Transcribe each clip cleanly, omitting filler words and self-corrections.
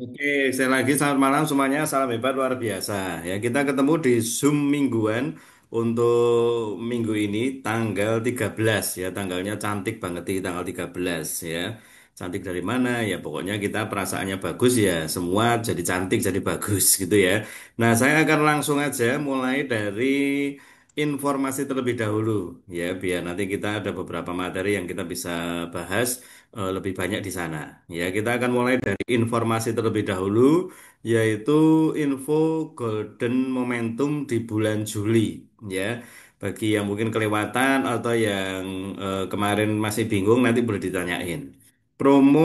Oke, saya lagi selamat malam semuanya. Salam hebat luar biasa. Ya, kita ketemu di Zoom mingguan untuk minggu ini tanggal 13 ya. Tanggalnya cantik banget di tanggal 13 ya. Cantik dari mana? Ya pokoknya kita perasaannya bagus ya. Semua jadi cantik, jadi bagus gitu ya. Nah, saya akan langsung aja mulai dari informasi terlebih dahulu ya, biar nanti kita ada beberapa materi yang kita bisa bahas lebih banyak di sana. Ya, kita akan mulai dari informasi terlebih dahulu, yaitu info Golden Momentum di bulan Juli. Ya, bagi yang mungkin kelewatan atau yang kemarin masih bingung, nanti boleh ditanyain. Promo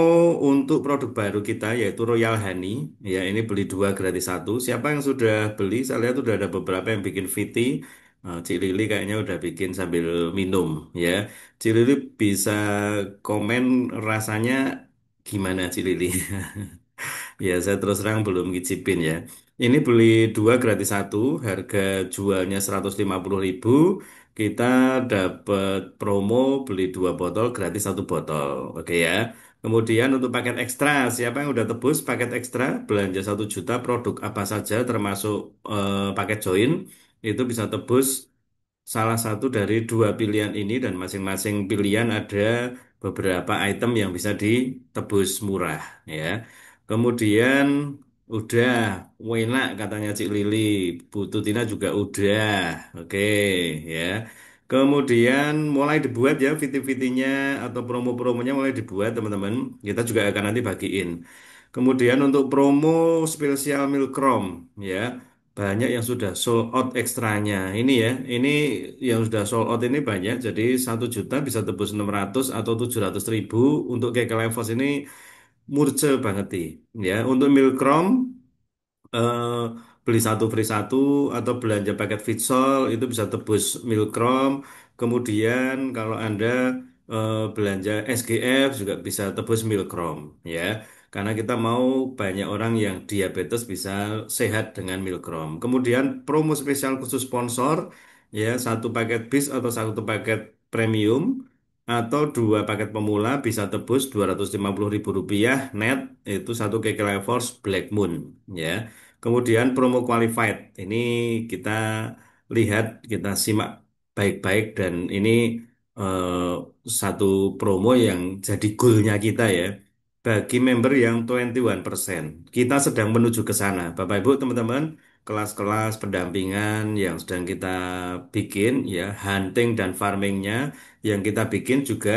untuk produk baru kita yaitu Royal Honey. Ya, ini beli dua gratis satu. Siapa yang sudah beli? Saya lihat sudah ada beberapa yang bikin VT. Cik Lili kayaknya udah bikin sambil minum ya. Cik Lili bisa komen rasanya gimana Cik Lili? Ya, saya terus terang belum ngicipin ya. Ini beli dua gratis satu, harga jualnya 150.000. Kita dapat promo beli dua botol gratis satu botol. Oke ya. Kemudian untuk paket ekstra, siapa yang udah tebus paket ekstra belanja 1 juta produk apa saja termasuk paket join itu bisa tebus salah satu dari dua pilihan ini dan masing-masing pilihan ada beberapa item yang bisa ditebus murah ya. Kemudian udah enak katanya Cik Lili, Bu Tutina juga udah. Oke ya. Kemudian mulai dibuat ya VT-VT-nya atau promo-promonya mulai dibuat teman-teman. Kita juga akan nanti bagiin. Kemudian untuk promo spesial Milkrom ya. Banyak yang sudah sold out ekstranya. Ini ya, ini yang sudah sold out ini banyak. Jadi 1 juta bisa tebus 600 atau 700.000. Untuk Keke Levels ini murce banget nih. Ya, untuk Milkrom eh, beli satu free satu atau belanja paket Vitsol itu bisa tebus Milkrom. Kemudian kalau Anda belanja SGF juga bisa tebus Milkrom ya. Karena kita mau banyak orang yang diabetes bisa sehat dengan Milkrom. Kemudian promo spesial khusus sponsor ya, satu paket bis atau satu paket premium atau dua paket pemula bisa tebus Rp250.000 net, itu satu Keke Levels Black Moon ya. Kemudian promo qualified ini kita lihat, kita simak baik-baik dan ini eh, satu promo yang jadi goalnya kita ya. Bagi member yang 21%, kita sedang menuju ke sana. Bapak Ibu, teman-teman, kelas-kelas pendampingan yang sedang kita bikin ya, hunting dan farmingnya yang kita bikin juga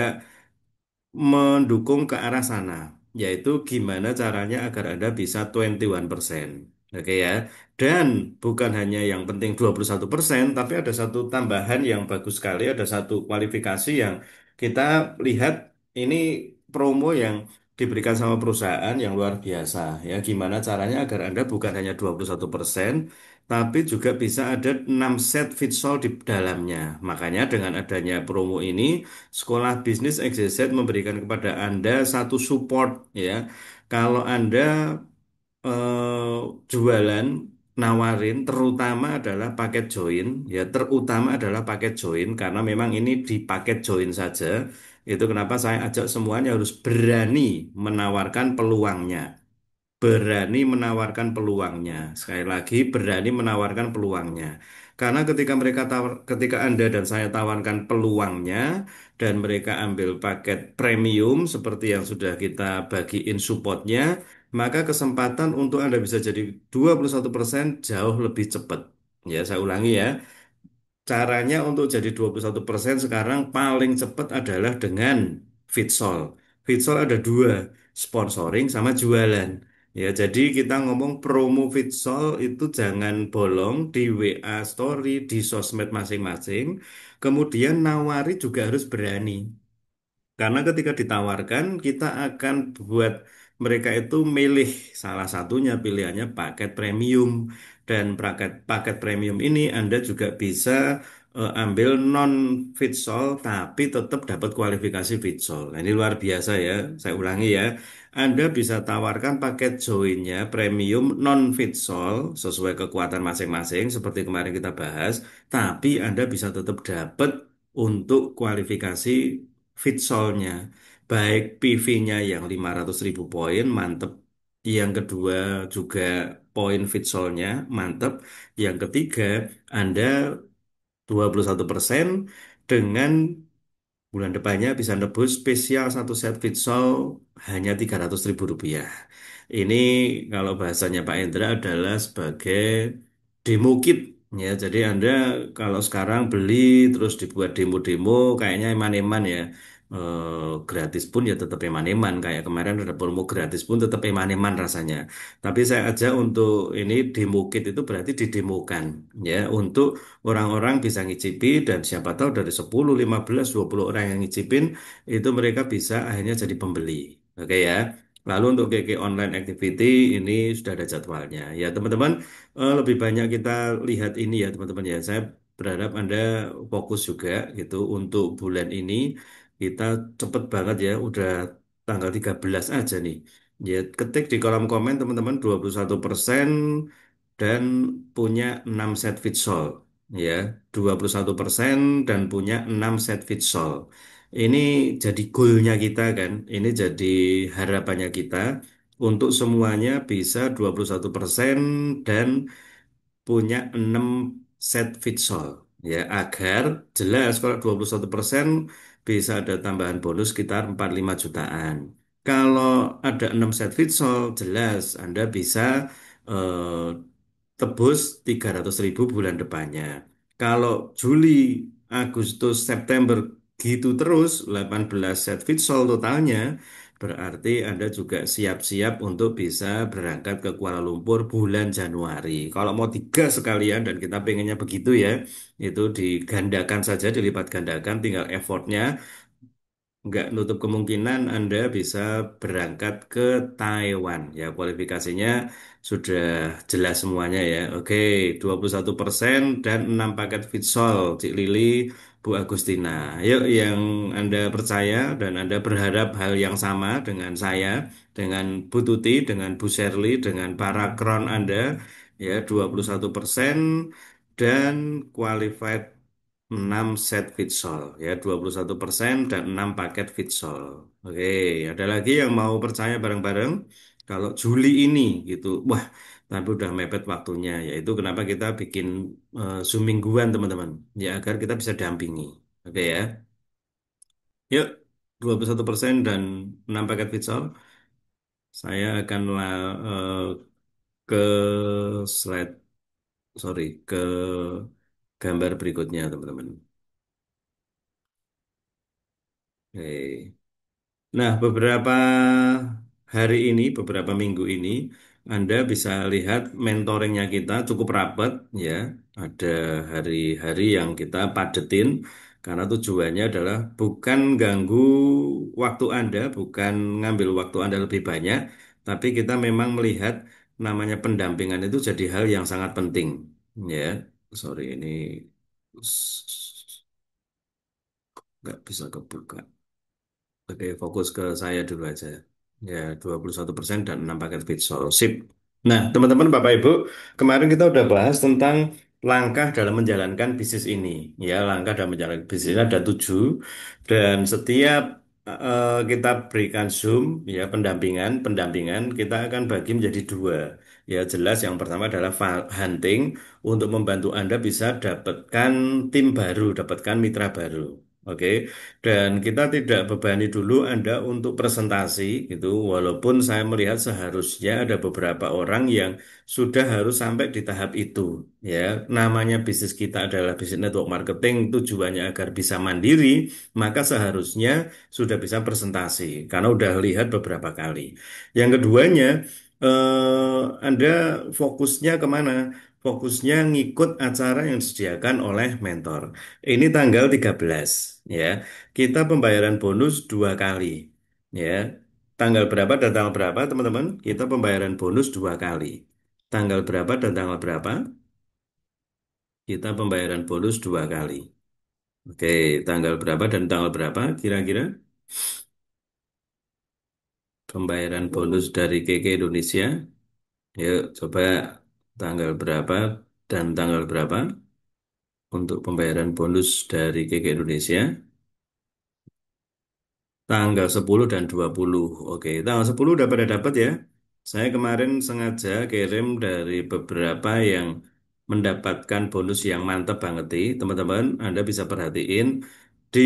mendukung ke arah sana, yaitu gimana caranya agar Anda bisa 21%. Oke ya. Dan bukan hanya yang penting 21%, tapi ada satu tambahan yang bagus sekali, ada satu kualifikasi yang kita lihat ini promo yang diberikan sama perusahaan yang luar biasa ya. Gimana caranya agar Anda bukan hanya 21%, tapi juga bisa ada 6 set fitsol di dalamnya. Makanya dengan adanya promo ini Sekolah Bisnis XYZ memberikan kepada Anda satu support ya. Kalau Anda eh, jualan nawarin terutama adalah paket join ya, terutama adalah paket join karena memang ini di paket join saja. Itu kenapa saya ajak semuanya harus berani menawarkan peluangnya, berani menawarkan peluangnya. Sekali lagi, berani menawarkan peluangnya. Karena ketika Anda dan saya tawarkan peluangnya dan mereka ambil paket premium seperti yang sudah kita bagiin supportnya, maka kesempatan untuk Anda bisa jadi 21% jauh lebih cepat. Ya, saya ulangi ya. Caranya untuk jadi 21% sekarang paling cepat adalah dengan Fitsol. Fitsol ada dua, sponsoring sama jualan. Ya, jadi kita ngomong promo Fitsol itu jangan bolong di WA Story, di sosmed masing-masing. Kemudian nawari juga harus berani. Karena ketika ditawarkan, kita akan buat mereka itu milih salah satunya pilihannya paket premium. Dan paket premium ini Anda juga bisa ambil non fitsol tapi tetap dapat kualifikasi fitsol. Nah, ini luar biasa ya. Saya ulangi ya. Anda bisa tawarkan paket joinnya premium non fitsol sesuai kekuatan masing-masing seperti kemarin kita bahas, tapi Anda bisa tetap dapat untuk kualifikasi fitsolnya, baik PV-nya yang 500.000 poin, mantep Yang kedua juga poin fitsolnya mantap. Yang ketiga, Anda 21% dengan bulan depannya bisa nebus spesial satu set futsal hanya 300.000 rupiah. Ini kalau bahasanya Pak Endra adalah sebagai demo kit. Ya, jadi Anda kalau sekarang beli terus dibuat demo-demo kayaknya eman-eman ya. Gratis pun ya tetap eman-eman. Kayak kemarin ada promo gratis pun tetap eman-eman rasanya. Tapi saya ajak untuk ini demo kit itu berarti didemokan ya untuk orang-orang bisa ngicipi dan siapa tahu dari 10, 15, 20 orang yang ngicipin itu mereka bisa akhirnya jadi pembeli. Oke ya. Lalu untuk KK online activity ini sudah ada jadwalnya. Ya teman-teman, lebih banyak kita lihat ini ya teman-teman ya. Saya berharap Anda fokus juga gitu untuk bulan ini kita cepet banget ya udah tanggal 13 aja nih. Ya ketik di kolom komen teman-teman 21% dan punya 6 set futsal ya 21% dan punya 6 set futsal. Ini jadi goalnya kita kan, ini jadi harapannya kita untuk semuanya bisa 21% dan punya 6 set futsal ya agar jelas kalau 21% bisa ada tambahan bonus sekitar 45 jutaan. Kalau ada 6 set futsal jelas Anda bisa eh, tebus 300.000 bulan depannya. Kalau Juli, Agustus, September gitu terus 18 set futsal totalnya berarti Anda juga siap-siap untuk bisa berangkat ke Kuala Lumpur bulan Januari. Kalau mau tiga sekalian dan kita pengennya begitu ya, itu digandakan saja, dilipat gandakan, tinggal effortnya nggak nutup kemungkinan Anda bisa berangkat ke Taiwan. Ya, kualifikasinya sudah jelas semuanya ya. Oke, 21% dan 6 paket Vitsol, Cik Lili, Bu Agustina. Yuk, yang Anda percaya dan Anda berharap hal yang sama dengan saya, dengan Bu Tuti, dengan Bu Sherly, dengan para kron Anda, ya 21% dan qualified 6 set futsal ya 21% dan 6 paket futsal. Oke, ada lagi yang mau percaya bareng-bareng kalau Juli ini gitu. Wah, tapi udah mepet waktunya yaitu kenapa kita bikin Zoom mingguan teman-teman ya agar kita bisa dampingi. Oke ya. Yuk 21% dan 6 paket futsal. Saya akan ke slide sorry ke gambar berikutnya teman-teman. Oke. Nah, beberapa hari ini, beberapa minggu ini, Anda bisa lihat mentoringnya kita cukup rapat, ya. Ada hari-hari yang kita padetin, karena tujuannya adalah bukan ganggu waktu Anda, bukan ngambil waktu Anda lebih banyak, tapi kita memang melihat namanya pendampingan itu jadi hal yang sangat penting, ya. Sorry, ini nggak bisa kebuka. Oke, fokus ke saya dulu aja. Ya, 21% dan 6 paket pitsol. Sip. Nah, teman-teman, Bapak Ibu, kemarin kita udah bahas tentang langkah dalam menjalankan bisnis ini. Ya, langkah dalam menjalankan bisnis ini ada 7. Dan setiap kita berikan Zoom, ya, pendampingan, kita akan bagi menjadi 2. Ya, jelas yang pertama adalah hunting untuk membantu Anda bisa dapatkan tim baru, dapatkan mitra baru. Oke. Dan kita tidak bebani dulu Anda untuk presentasi gitu, walaupun saya melihat seharusnya ada beberapa orang yang sudah harus sampai di tahap itu. Ya, namanya bisnis kita adalah bisnis network marketing, tujuannya agar bisa mandiri, maka seharusnya sudah bisa presentasi karena udah lihat beberapa kali. Yang keduanya, Anda fokusnya kemana? Fokusnya ngikut acara yang disediakan oleh mentor. Ini tanggal 13, ya. Kita pembayaran bonus 2 kali, ya. Tanggal berapa dan tanggal berapa, teman-teman? Kita pembayaran bonus 2 kali. Tanggal berapa dan tanggal berapa? Kita pembayaran bonus 2 kali. Oke, tanggal berapa dan tanggal berapa? Kira-kira pembayaran bonus dari KK Indonesia. Yuk, coba tanggal berapa dan tanggal berapa untuk pembayaran bonus dari KK Indonesia? Tanggal 10 dan 20. Oke, tanggal 10 udah pada dapat ya. Saya kemarin sengaja kirim dari beberapa yang mendapatkan bonus yang mantep banget nih. Teman-teman, Anda bisa perhatiin di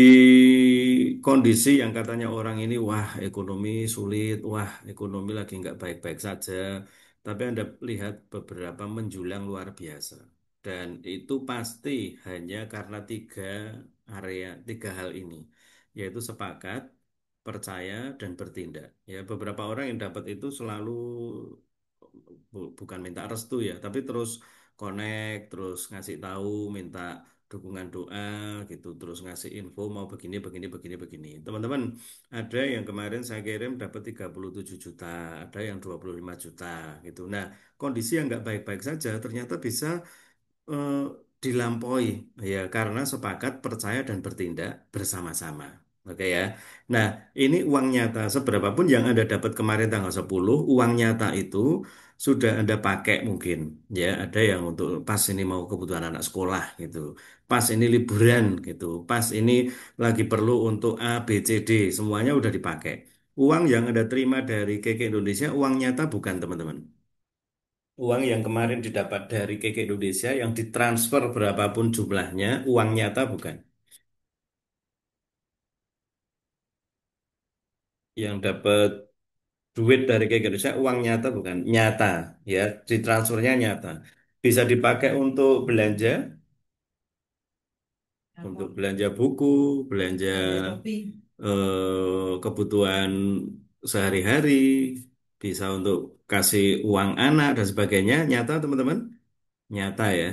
kondisi yang katanya orang ini, wah ekonomi sulit, wah ekonomi lagi nggak baik-baik saja. Tapi Anda lihat beberapa menjulang luar biasa. Dan itu pasti hanya karena tiga hal ini, yaitu sepakat, percaya dan bertindak. Ya, beberapa orang yang dapat itu selalu bukan minta restu ya, tapi terus connect, terus ngasih tahu, minta dukungan doa gitu, terus ngasih info mau begini begini begini begini. Teman-teman, ada yang kemarin saya kirim dapat 37 juta, ada yang 25 juta gitu. Nah, kondisi yang nggak baik-baik saja ternyata bisa eh, dilampaui ya karena sepakat percaya dan bertindak bersama-sama. Oke ya. Nah, ini uang nyata seberapapun yang Anda dapat kemarin tanggal 10, uang nyata itu sudah Anda pakai mungkin ya. Ada yang untuk pas ini mau kebutuhan anak sekolah gitu. Pas ini liburan gitu. Pas ini lagi perlu untuk A, B, C, D, semuanya udah dipakai. Uang yang Anda terima dari KK Indonesia uang nyata bukan, teman-teman. Uang yang kemarin didapat dari KK Indonesia yang ditransfer berapapun jumlahnya, uang nyata bukan. Yang dapat duit dari KK Indonesia, uang nyata bukan. Nyata, ya, ditransfernya nyata. Bisa dipakai untuk belanja, untuk belanja buku, belanja kebutuhan sehari-hari, bisa untuk kasih uang anak dan sebagainya. Nyata, teman-teman? Nyata ya.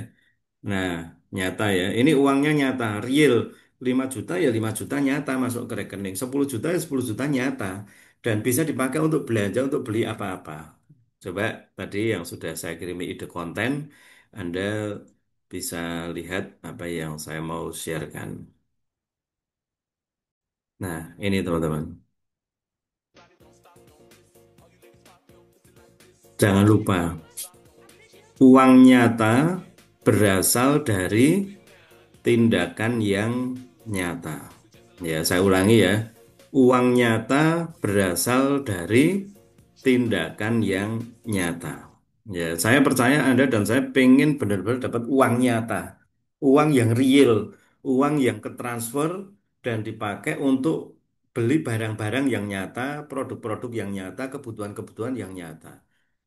Nah, nyata ya. Ini uangnya nyata, real. 5 juta ya 5 juta nyata masuk ke rekening. 10 juta ya 10 juta nyata. Dan bisa dipakai untuk belanja, untuk beli apa-apa. Coba tadi yang sudah saya kirimi ide konten, Anda bisa lihat apa yang saya mau sharekan. Nah, ini teman-teman. Jangan lupa, uang nyata berasal dari tindakan yang nyata. Ya, saya ulangi ya. Uang nyata berasal dari tindakan yang nyata. Ya, saya percaya Anda dan saya pengen benar-benar dapat uang nyata. Uang yang real, uang yang ketransfer dan dipakai untuk beli barang-barang yang nyata, produk-produk yang nyata, kebutuhan-kebutuhan yang nyata.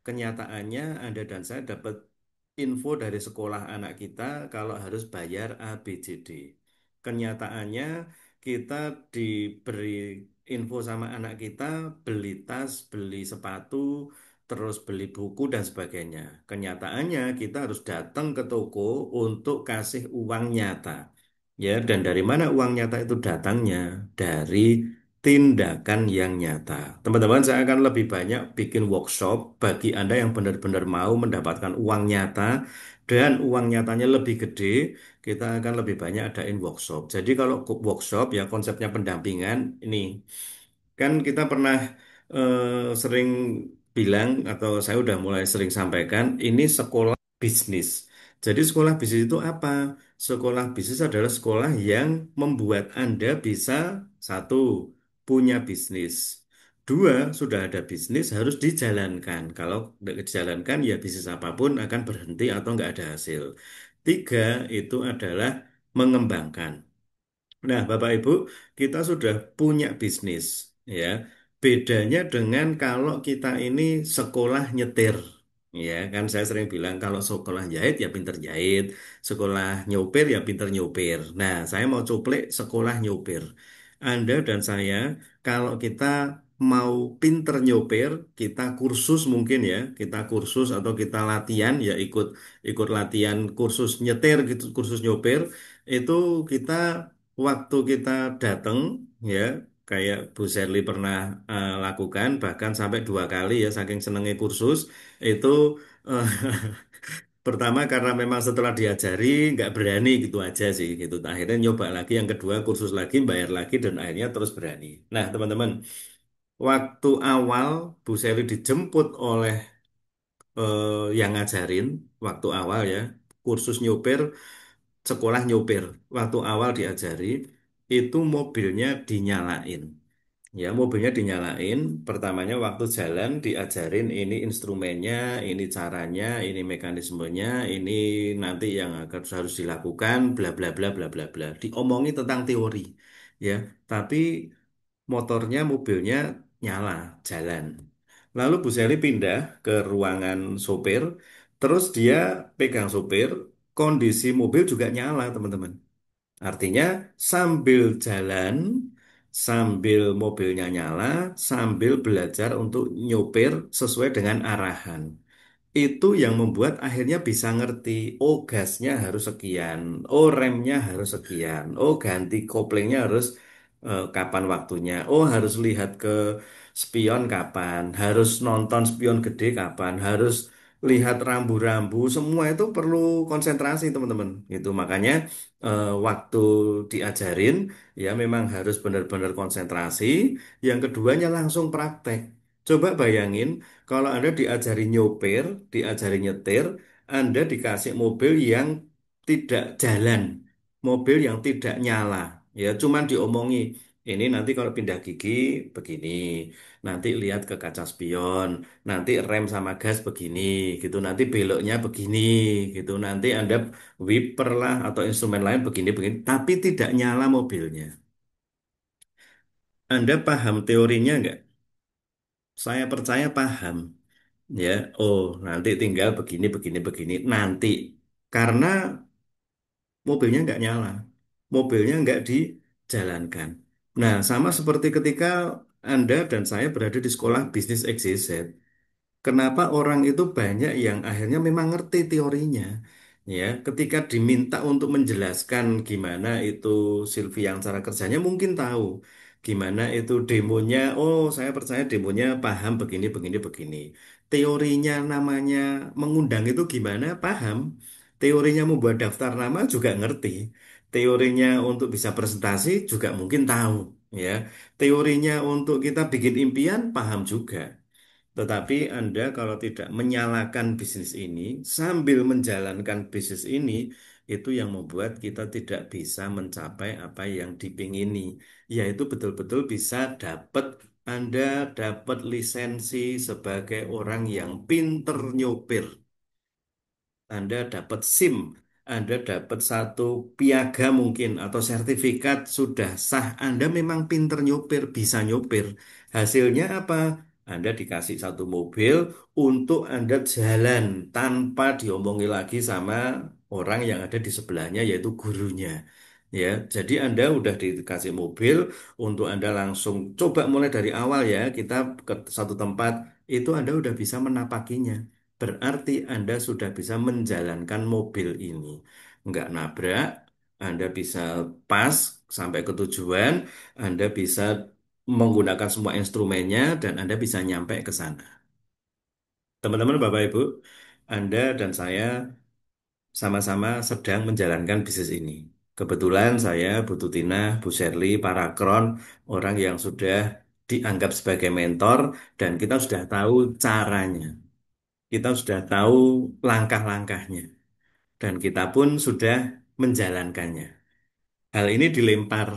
Kenyataannya Anda dan saya dapat info dari sekolah anak kita kalau harus bayar A, B, C, D. Kenyataannya kita diberi info sama anak kita beli tas, beli sepatu, terus beli buku dan sebagainya. Kenyataannya kita harus datang ke toko untuk kasih uang nyata. Ya, dan dari mana uang nyata itu datangnya? Dari tindakan yang nyata. Teman-teman, saya akan lebih banyak bikin workshop bagi Anda yang benar-benar mau mendapatkan uang nyata dan uang nyatanya lebih gede, kita akan lebih banyak adain workshop. Jadi kalau workshop ya konsepnya pendampingan ini kan kita pernah sering bilang atau saya udah mulai sering sampaikan ini sekolah bisnis. Jadi sekolah bisnis itu apa? Sekolah bisnis adalah sekolah yang membuat Anda bisa satu, punya bisnis. Dua, sudah ada bisnis harus dijalankan. Kalau tidak dijalankan ya bisnis apapun akan berhenti atau nggak ada hasil. Tiga, itu adalah mengembangkan. Nah, Bapak Ibu, kita sudah punya bisnis, ya. Bedanya dengan kalau kita ini sekolah nyetir, ya kan saya sering bilang kalau sekolah jahit ya pinter jahit, sekolah nyopir ya pinter nyopir. Nah, saya mau cuplik sekolah nyopir. Anda dan saya, kalau kita mau pinter nyopir, kita kursus mungkin ya, kita kursus atau kita latihan ya ikut ikut latihan kursus nyetir gitu, kursus nyopir itu kita waktu kita datang ya kayak Bu Sherly pernah lakukan bahkan sampai 2 kali ya saking senengnya kursus itu eh, pertama karena memang setelah diajari nggak berani gitu aja sih gitu akhirnya nyoba lagi yang kedua kursus lagi bayar lagi dan akhirnya terus berani. Nah teman-teman, waktu awal Bu Sherly dijemput oleh yang ngajarin waktu awal ya kursus nyopir, sekolah nyopir waktu awal diajari itu mobilnya dinyalain Ya, mobilnya dinyalain. Pertamanya waktu jalan diajarin ini instrumennya, ini caranya, ini mekanismenya, ini nanti yang akan harus dilakukan, bla bla bla bla bla bla. Diomongi tentang teori, ya. Tapi motornya, mobilnya nyala, jalan. Lalu Bu Seli pindah ke ruangan sopir, terus dia pegang sopir, kondisi mobil juga nyala, teman-teman. Artinya sambil jalan, sambil mobilnya nyala, sambil belajar untuk nyopir sesuai dengan arahan. Itu yang membuat akhirnya bisa ngerti, oh gasnya harus sekian, oh remnya harus sekian, oh ganti koplingnya harus kapan waktunya, oh harus lihat ke spion kapan, harus nonton spion gede kapan, harus lihat rambu-rambu, semua itu perlu konsentrasi teman-teman. Itu makanya waktu diajarin ya memang harus benar-benar konsentrasi. Yang keduanya langsung praktek. Coba bayangin kalau Anda diajari nyopir, diajari nyetir, Anda dikasih mobil yang tidak jalan, mobil yang tidak nyala, ya cuman diomongi, ini nanti kalau pindah gigi begini, nanti lihat ke kaca spion, nanti rem sama gas begini, gitu, nanti beloknya begini, gitu, nanti Anda wiper lah atau instrumen lain begini begini, tapi tidak nyala mobilnya. Anda paham teorinya nggak? Saya percaya paham. Ya, oh nanti tinggal begini, begini, begini. Nanti, karena mobilnya nggak nyala, mobilnya nggak dijalankan. Nah, sama seperti ketika Anda dan saya berada di sekolah bisnis XYZ. Kenapa orang itu banyak yang akhirnya memang ngerti teorinya, ya? Ketika diminta untuk menjelaskan gimana itu Sylvie yang cara kerjanya mungkin tahu, gimana itu demonya. Oh, saya percaya demonya paham begini, begini, begini. Teorinya namanya mengundang itu gimana? Paham. Teorinya membuat daftar nama juga ngerti. Teorinya untuk bisa presentasi juga mungkin tahu, ya. Teorinya untuk kita bikin impian paham juga. Tetapi Anda kalau tidak menyalakan bisnis ini sambil menjalankan bisnis ini, itu yang membuat kita tidak bisa mencapai apa yang dipingini, yaitu betul-betul bisa dapat Anda dapat lisensi sebagai orang yang pinter nyopir. Anda dapat SIM, Anda dapat satu piagam mungkin atau sertifikat sudah sah. Anda memang pinter nyopir, bisa nyopir. Hasilnya apa? Anda dikasih satu mobil untuk Anda jalan tanpa diomongi lagi sama orang yang ada di sebelahnya, yaitu gurunya. Ya, jadi Anda udah dikasih mobil untuk Anda langsung coba mulai dari awal ya. Kita ke satu tempat itu Anda udah bisa menapakinya. Berarti Anda sudah bisa menjalankan mobil ini. Nggak nabrak, Anda bisa pas sampai ke tujuan, Anda bisa menggunakan semua instrumennya, dan Anda bisa nyampe ke sana. Teman-teman, Bapak Ibu, Anda dan saya sama-sama sedang menjalankan bisnis ini. Kebetulan saya, Bu Tutina, Bu Sherly, para kron, orang yang sudah dianggap sebagai mentor, dan kita sudah tahu caranya. Kita sudah tahu langkah-langkahnya dan kita pun sudah menjalankannya. Hal ini dilempar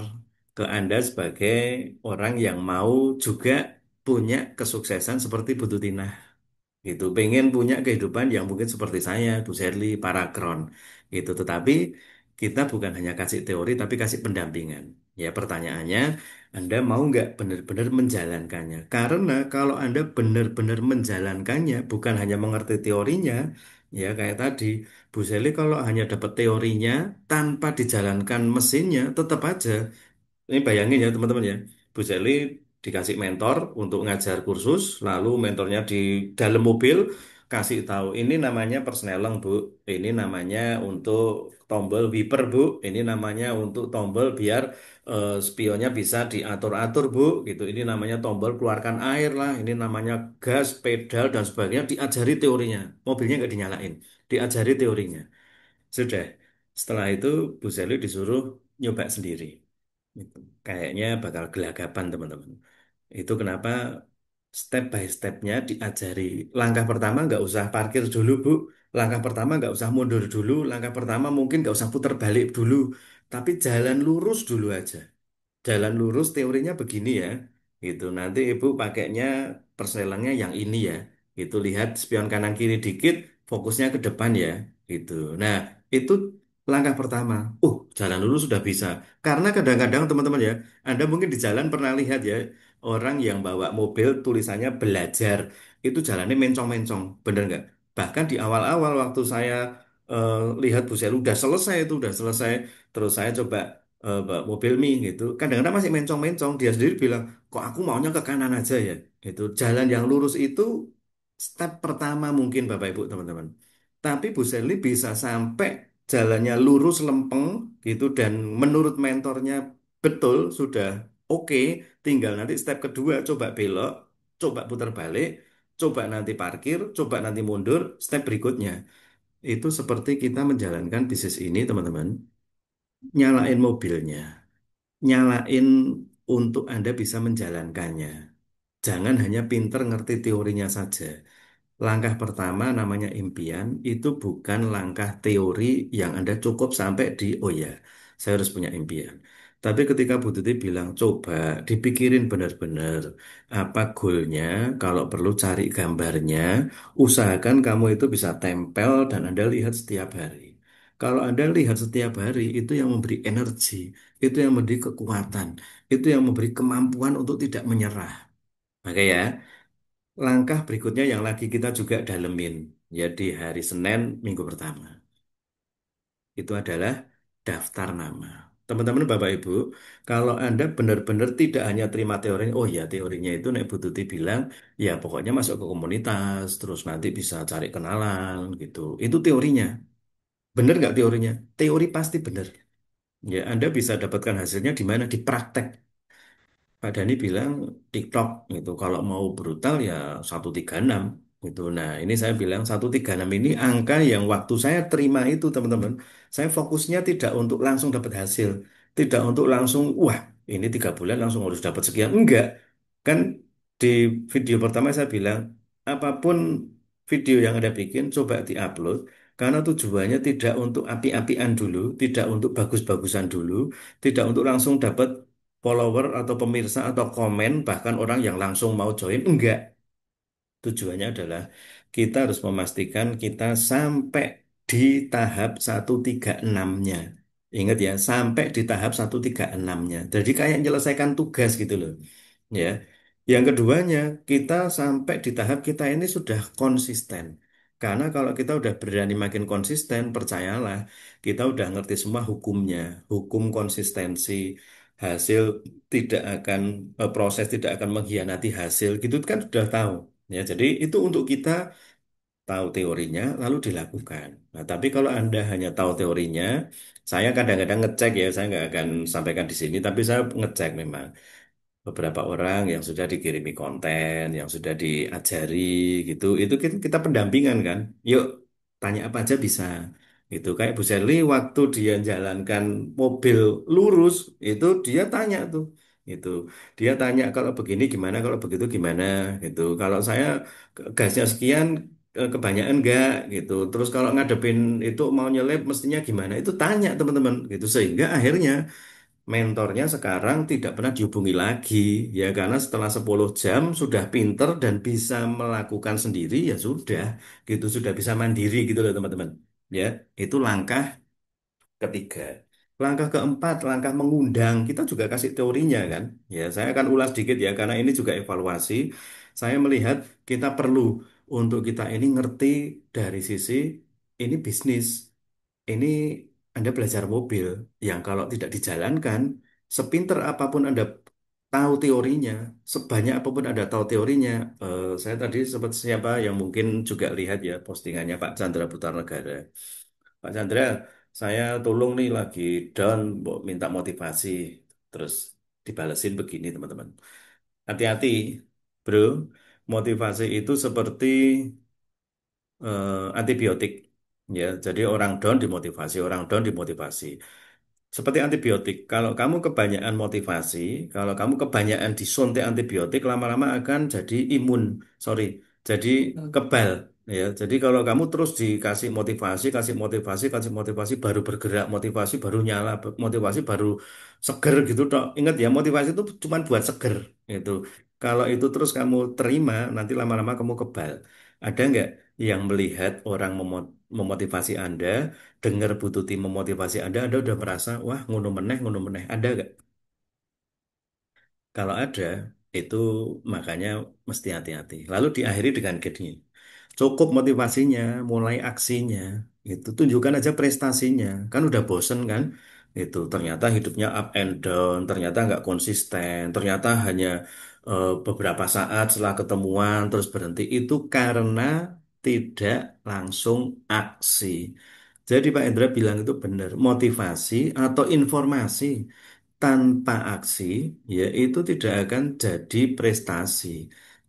ke Anda sebagai orang yang mau juga punya kesuksesan seperti Bu Tutina. Gitu, pengen punya kehidupan yang mungkin seperti saya, Bu Sherly, para kron. Gitu, tetapi kita bukan hanya kasih teori, tapi kasih pendampingan. Ya, pertanyaannya, Anda mau nggak benar-benar menjalankannya? Karena kalau Anda benar-benar menjalankannya, bukan hanya mengerti teorinya, ya kayak tadi, Bu Sherly kalau hanya dapat teorinya, tanpa dijalankan mesinnya, tetap aja ini bayangin ya teman-teman ya, Bu Seli dikasih mentor untuk ngajar kursus, lalu mentornya di dalam mobil kasih tahu ini namanya persneleng Bu, ini namanya untuk tombol wiper Bu, ini namanya untuk tombol biar spionnya bisa diatur-atur Bu, gitu. Ini namanya tombol keluarkan air lah, ini namanya gas, pedal dan sebagainya. Diajari teorinya, mobilnya nggak dinyalain, diajari teorinya. Sudah. Setelah itu Bu Seli disuruh nyoba sendiri. Itu. Kayaknya bakal gelagapan teman-teman. Itu kenapa step by stepnya diajari. Langkah pertama nggak usah parkir dulu Bu. Langkah pertama nggak usah mundur dulu. Langkah pertama mungkin nggak usah putar balik dulu. Tapi jalan lurus dulu aja. Jalan lurus teorinya begini ya. gitu. Nanti ibu pakainya perselengnya yang ini ya, gitu. Lihat spion kanan kiri dikit, fokusnya ke depan ya, gitu. Nah, itu langkah pertama. Jalan lurus sudah bisa. Karena kadang-kadang teman-teman ya, Anda mungkin di jalan pernah lihat ya, orang yang bawa mobil tulisannya belajar, itu jalannya mencong-mencong, bener nggak? Bahkan di awal-awal waktu saya eh, lihat Bu Selu udah selesai itu, udah selesai, terus saya coba bawa mobil mie gitu. Kadang-kadang masih mencong-mencong, dia sendiri bilang, kok aku maunya ke kanan aja ya? Itu jalan yang lurus itu step pertama mungkin Bapak Ibu teman-teman. Tapi Bu Seli bisa sampai jalannya lurus lempeng gitu dan menurut mentornya betul sudah oke, tinggal nanti step kedua coba belok, coba putar balik, coba nanti parkir, coba nanti mundur, step berikutnya. Itu seperti kita menjalankan bisnis ini teman-teman, nyalain mobilnya, nyalain untuk Anda bisa menjalankannya. Jangan hanya pinter ngerti teorinya saja. Langkah pertama namanya impian, itu bukan langkah teori yang Anda cukup sampai di, oh ya, saya harus punya impian. Tapi ketika Bu Tuti bilang, coba dipikirin benar-benar apa goalnya, kalau perlu cari gambarnya, usahakan kamu itu bisa tempel dan Anda lihat setiap hari. Kalau Anda lihat setiap hari, itu yang memberi energi, itu yang memberi kekuatan, itu yang memberi kemampuan untuk tidak menyerah. Oke ya. Langkah berikutnya yang lagi kita juga dalemin, ya di hari Senin minggu pertama, itu adalah daftar nama. Teman-teman Bapak Ibu, kalau Anda benar-benar tidak hanya terima teori, oh ya teorinya itu Nek Bu Tuti bilang, ya pokoknya masuk ke komunitas, terus nanti bisa cari kenalan gitu. Itu teorinya. Benar nggak teorinya? Teori pasti benar. Ya, Anda bisa dapatkan hasilnya di mana? Di praktek. Pak Dhani bilang TikTok gitu. Kalau mau brutal ya 136 gitu. Nah, ini saya bilang 136 ini angka yang waktu saya terima itu teman-teman. Saya fokusnya tidak untuk langsung dapat hasil. Tidak untuk langsung, wah ini 3 bulan langsung harus dapat sekian. Enggak. Kan di video pertama saya bilang, apapun video yang Anda bikin, coba diupload. Karena tujuannya tidak untuk api-apian dulu, tidak untuk bagus-bagusan dulu, tidak untuk langsung dapat follower atau pemirsa atau komen bahkan orang yang langsung mau join enggak. Tujuannya adalah kita harus memastikan kita sampai di tahap 136-nya. Ingat ya, sampai di tahap 136-nya. Jadi kayak menyelesaikan tugas gitu loh. Ya. Yang keduanya, kita sampai di tahap kita ini sudah konsisten. Karena kalau kita udah berani makin konsisten, percayalah, kita udah ngerti semua hukumnya, hukum konsistensi, hasil tidak akan, proses tidak akan mengkhianati hasil, gitu kan sudah tahu. Ya, jadi itu untuk kita tahu teorinya lalu dilakukan. Nah, tapi kalau Anda hanya tahu teorinya, saya kadang-kadang ngecek ya, saya nggak akan sampaikan di sini, tapi saya ngecek memang beberapa orang yang sudah dikirimi konten, yang sudah diajari gitu, itu kita pendampingan kan. Yuk, tanya apa aja bisa. Itu kayak Bu Sherly waktu dia jalankan mobil lurus, itu dia tanya tuh. Itu dia tanya kalau begini gimana, kalau begitu gimana gitu. Kalau saya gasnya sekian kebanyakan enggak gitu. Terus kalau ngadepin itu mau nyelip mestinya gimana? Itu tanya teman-teman gitu sehingga akhirnya mentornya sekarang tidak pernah dihubungi lagi ya karena setelah 10 jam sudah pinter dan bisa melakukan sendiri ya sudah gitu sudah bisa mandiri gitu loh teman-teman ya itu langkah ketiga. Langkah keempat, langkah mengundang. Kita juga kasih teorinya kan. Ya, saya akan ulas dikit ya karena ini juga evaluasi. Saya melihat kita perlu untuk kita ini ngerti dari sisi ini bisnis. Ini Anda belajar mobil yang kalau tidak dijalankan, sepinter apapun Anda tahu teorinya, sebanyak apapun Anda tahu teorinya. Saya tadi sempat siapa yang mungkin juga lihat ya postingannya Pak Chandra Putar Negara. Pak Chandra, saya tolong nih lagi down, minta motivasi. Terus dibalesin begini teman-teman. Hati-hati, bro. Motivasi itu seperti antibiotik. Ya, jadi orang down dimotivasi, orang down dimotivasi. Seperti antibiotik, kalau kamu kebanyakan motivasi, kalau kamu kebanyakan disuntik antibiotik, lama-lama akan jadi imun, sorry, jadi kebal. Ya, jadi kalau kamu terus dikasih motivasi, kasih motivasi, kasih motivasi, baru bergerak, motivasi baru nyala, motivasi baru seger gitu toh. Ingat ya, motivasi itu cuma buat seger gitu. Kalau itu terus kamu terima, nanti lama-lama kamu kebal. Ada nggak yang melihat orang memotivasi Anda, dengar Bu Tuti memotivasi Anda udah merasa, wah ngono meneh. Ada nggak? Kalau ada, itu makanya mesti hati-hati. Lalu diakhiri dengan gini. Cukup motivasinya, mulai aksinya. Itu tunjukkan aja prestasinya. Kan udah bosen kan? Itu ternyata hidupnya up and down, ternyata nggak konsisten, ternyata hanya beberapa saat setelah ketemuan terus berhenti. Itu karena tidak langsung aksi. Jadi Pak Indra bilang itu benar, motivasi atau informasi tanpa aksi, ya itu tidak akan jadi prestasi.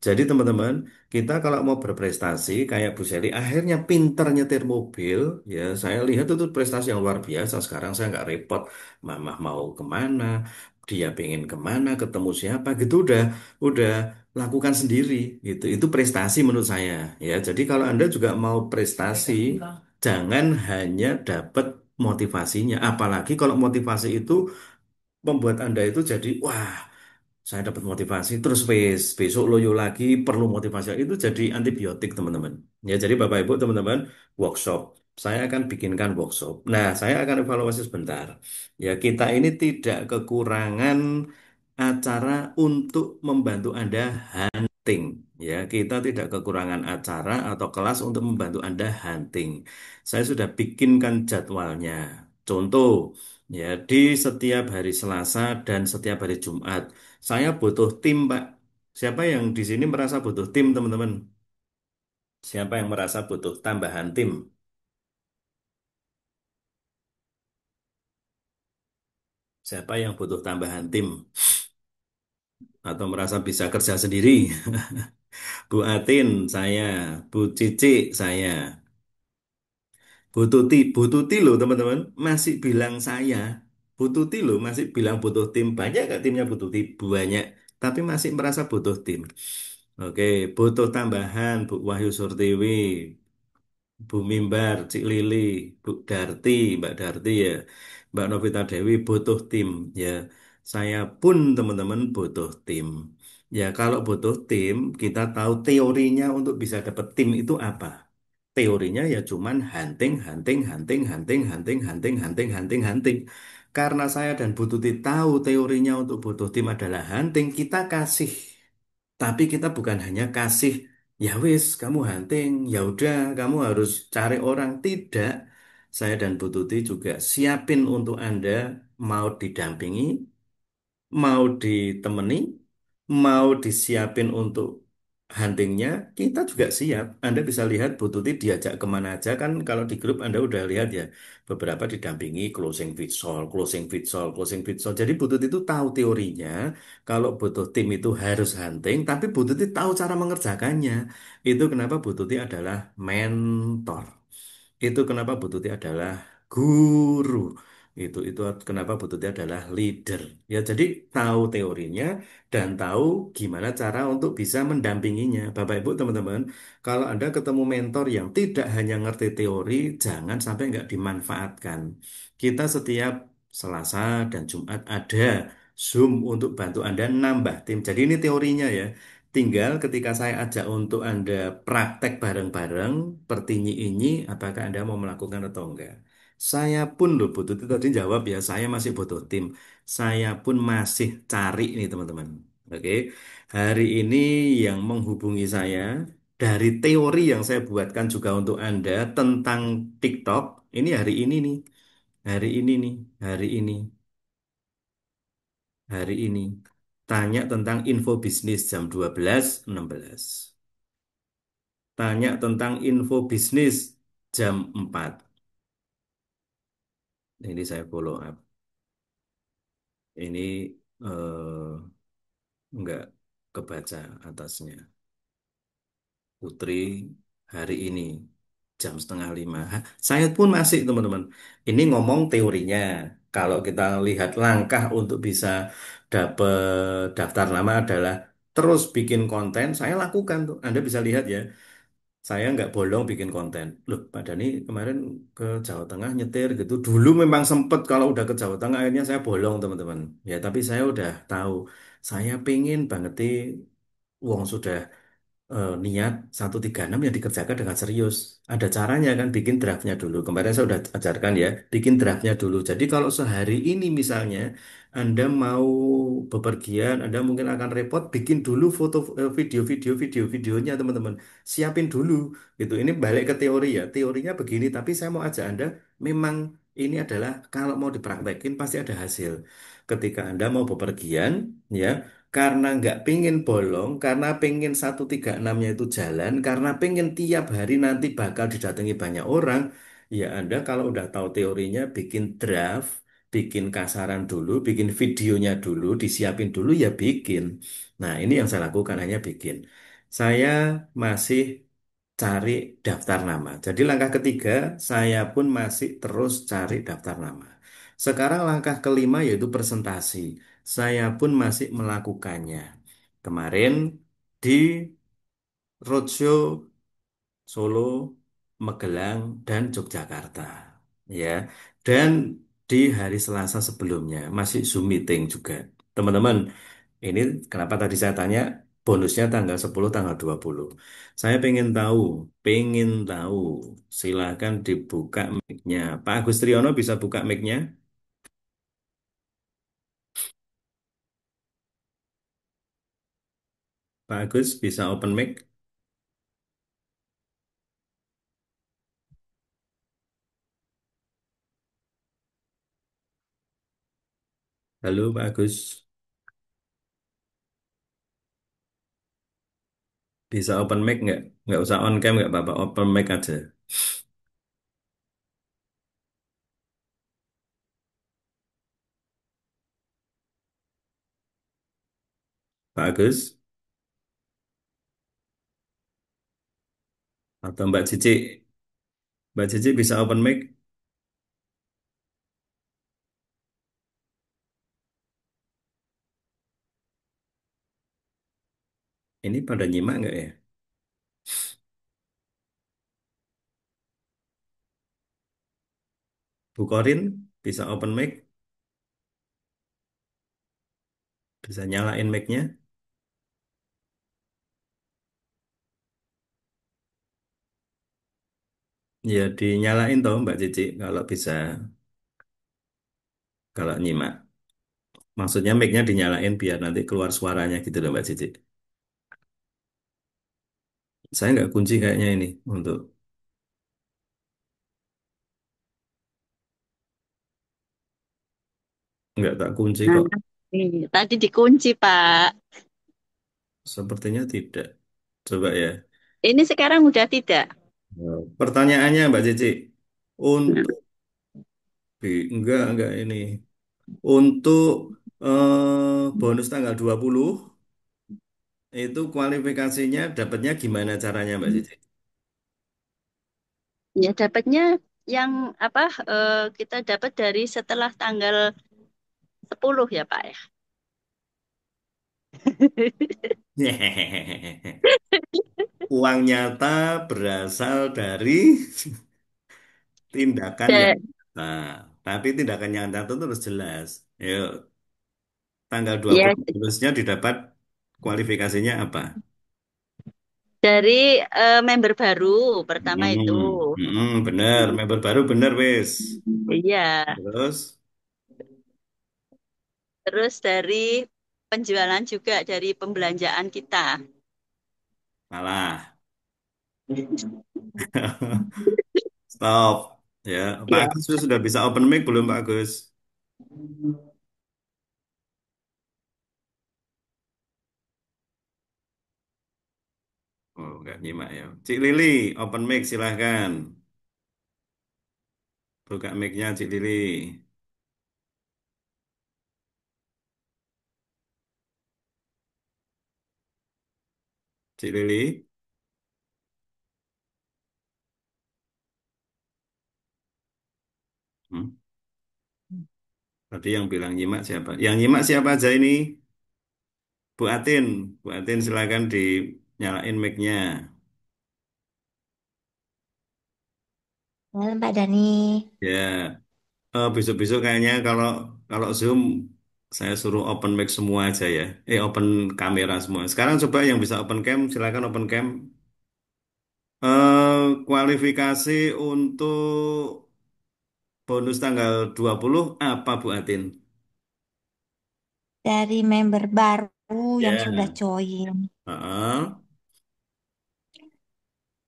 Jadi teman-teman, kita kalau mau berprestasi kayak Bu Seli, akhirnya pinter nyetir mobil, ya saya lihat itu prestasi yang luar biasa. Sekarang saya nggak repot, mama mau kemana, dia pengen kemana, ketemu siapa, gitu udah lakukan sendiri, gitu. Itu prestasi menurut saya, ya. Jadi kalau Anda juga mau prestasi, jangan hanya dapat motivasinya, apalagi kalau motivasi itu membuat Anda itu jadi, wah, saya dapat motivasi, terus besok loyo lagi, perlu motivasi. Itu jadi antibiotik, teman-teman. Ya, jadi Bapak Ibu, teman-teman, workshop. Saya akan bikinkan workshop. Nah, saya akan evaluasi sebentar. Ya, kita ini tidak kekurangan acara untuk membantu Anda hunting. Ya, kita tidak kekurangan acara atau kelas untuk membantu Anda hunting. Saya sudah bikinkan jadwalnya. Contoh, ya, di setiap hari Selasa dan setiap hari Jumat, saya butuh tim, Pak. Siapa yang di sini merasa butuh tim, teman-teman? Siapa yang merasa butuh tambahan tim? Siapa yang butuh tambahan tim? Atau merasa bisa kerja sendiri? Bu Atin, saya. Bu Cici, saya. Bu Tuti loh teman-teman, masih bilang saya. Bu Tuti loh masih bilang butuh tim. Banyak gak timnya Bu Tuti? Banyak. Tapi masih merasa butuh tim. Oke, butuh tambahan Bu Wahyu Surtiwi, Bu Mimbar, Cik Lili, Bu Darti, Mbak Darti ya, Mbak Novita Dewi butuh tim ya. Saya pun teman-teman butuh tim. Ya kalau butuh tim, kita tahu teorinya untuk bisa dapat tim itu apa. Teorinya ya cuman hunting, hunting, hunting, hunting, hunting, hunting, hunting, hunting, hunting. Karena saya dan Bu Tuti tahu teorinya untuk butuh tim adalah hunting, kita kasih. Tapi kita bukan hanya kasih, ya wis, kamu hunting, ya udah, kamu harus cari orang. Tidak. Saya dan Bu Tuti juga siapin untuk Anda mau didampingi, mau ditemani, mau disiapin untuk huntingnya, kita juga siap. Anda bisa lihat Bu Tuti diajak kemana aja kan kalau di grup Anda udah lihat ya beberapa didampingi closing fit soul, closing fit soul, closing fit soul. Jadi Bu Tuti itu tahu teorinya kalau butuh tim itu harus hunting, tapi Bu Tuti tahu cara mengerjakannya. Itu kenapa Bu Tuti adalah mentor. Itu kenapa Bu Tuti adalah guru. Itu kenapa Bu Tuti adalah leader. Ya, jadi tahu teorinya dan tahu gimana cara untuk bisa mendampinginya. Bapak Ibu, teman-teman, kalau Anda ketemu mentor yang tidak hanya ngerti teori, jangan sampai nggak dimanfaatkan. Kita setiap Selasa dan Jumat ada Zoom untuk bantu Anda nambah tim. Jadi ini teorinya ya. Tinggal ketika saya ajak untuk Anda praktek bareng-bareng, pertinyi ini, apakah Anda mau melakukan atau enggak? Saya pun loh butuh itu tadi jawab ya, saya masih butuh tim. Saya pun masih cari nih teman-teman. Oke, hari ini yang menghubungi saya dari teori yang saya buatkan juga untuk Anda tentang TikTok. Ini hari ini nih, hari ini nih, hari ini, hari ini. Tanya tentang info bisnis jam 12.16. Tanya tentang info bisnis jam 4. Ini saya follow up. Ini enggak kebaca atasnya. Putri hari ini jam setengah 5. Hah, saya pun masih teman-teman. Ini ngomong teorinya. Kalau kita lihat langkah untuk bisa dapat daftar nama adalah terus bikin konten. Saya lakukan tuh. Anda bisa lihat ya. Saya nggak bolong bikin konten. Loh, Pak Dani kemarin ke Jawa Tengah nyetir gitu. Dulu memang sempet kalau udah ke Jawa Tengah akhirnya saya bolong teman-teman. Ya, tapi saya udah tahu. Saya pengen banget uang sudah niat 136 yang dikerjakan dengan serius. Ada caranya kan, bikin draftnya dulu. Kemarin saya udah ajarkan ya, bikin draftnya dulu. Jadi kalau sehari ini misalnya Anda mau bepergian, Anda mungkin akan repot, bikin dulu foto, videonya teman-teman. Siapin dulu gitu. Ini balik ke teori ya. Teorinya begini, tapi saya mau ajak Anda, memang ini adalah kalau mau dipraktekin pasti ada hasil. Ketika Anda mau bepergian, ya karena nggak pengen bolong, karena pengen 136-nya itu jalan, karena pengen tiap hari nanti bakal didatangi banyak orang, ya Anda kalau udah tahu teorinya, bikin draft, bikin kasaran dulu, bikin videonya dulu, disiapin dulu, ya bikin. Nah, ini yang saya lakukan, hanya bikin. Saya masih cari daftar nama. Jadi langkah ketiga, saya pun masih terus cari daftar nama. Sekarang langkah kelima yaitu presentasi. Saya pun masih melakukannya. Kemarin di roadshow Solo, Magelang, dan Yogyakarta. Ya, dan di hari Selasa sebelumnya masih Zoom meeting juga. Teman-teman, ini kenapa tadi saya tanya bonusnya tanggal 10, tanggal 20. Saya pengen tahu. Silakan dibuka mic-nya. Pak Agus Triyono bisa buka mic-nya? Pak Agus bisa open mic? Halo Pak Agus, bisa open mic nggak? Nggak usah on cam nggak Bapak, open mic aja. Pak Agus atau Mbak Cici? Mbak Cici bisa open mic? Ini pada nyimak nggak ya? Bu Korin bisa open mic? Bisa nyalain mic-nya? Ya dinyalain toh Mbak Cici kalau bisa, kalau nyimak. Maksudnya mic-nya dinyalain biar nanti keluar suaranya gitu loh Mbak Cici. Saya nggak kunci kayaknya ini untuk nggak tak kunci Nah, kok. tadi dikunci, Pak. Sepertinya tidak. Coba ya. Ini sekarang udah tidak. Pertanyaannya Mbak Cici, Nah, untuk enggak ini. Untuk bonus tanggal 20 itu kualifikasinya dapatnya gimana caranya Mbak Cici? ya dapatnya yang apa kita dapat dari setelah tanggal 10 ya, Pak ya. Uang nyata berasal dari tindakan yang Da- nyata. Tapi tindakan yang nyata itu harus jelas. Yuk, tanggal dua ya puluh bonusnya didapat kualifikasinya apa? dari member baru pertama itu. Bener, member baru bener wis. Iya, Terus terus dari penjualan juga dari pembelanjaan kita. malah. Stop. Ya, Pak Ya. Agus sudah bisa open mic belum Pak Agus? Oh, nggak nyimak ya. Cik Lili, open mic silahkan. Buka mic-nya Cik Lili. Cik Lili, hmm? Tadi yang bilang nyimak siapa? Yang nyimak siapa aja ini? Bu Atin. Bu Atin silahkan dinyalain mic-nya. Malam Pak Dani. Ya, besok-besok kayaknya kalau kalau Zoom saya suruh open mic semua aja ya. Open kamera semua. Sekarang coba yang bisa open cam, silakan open cam. Kualifikasi untuk bonus tanggal 20 apa Bu Atin? Dari member baru yang sudah Ya. join. Heeh.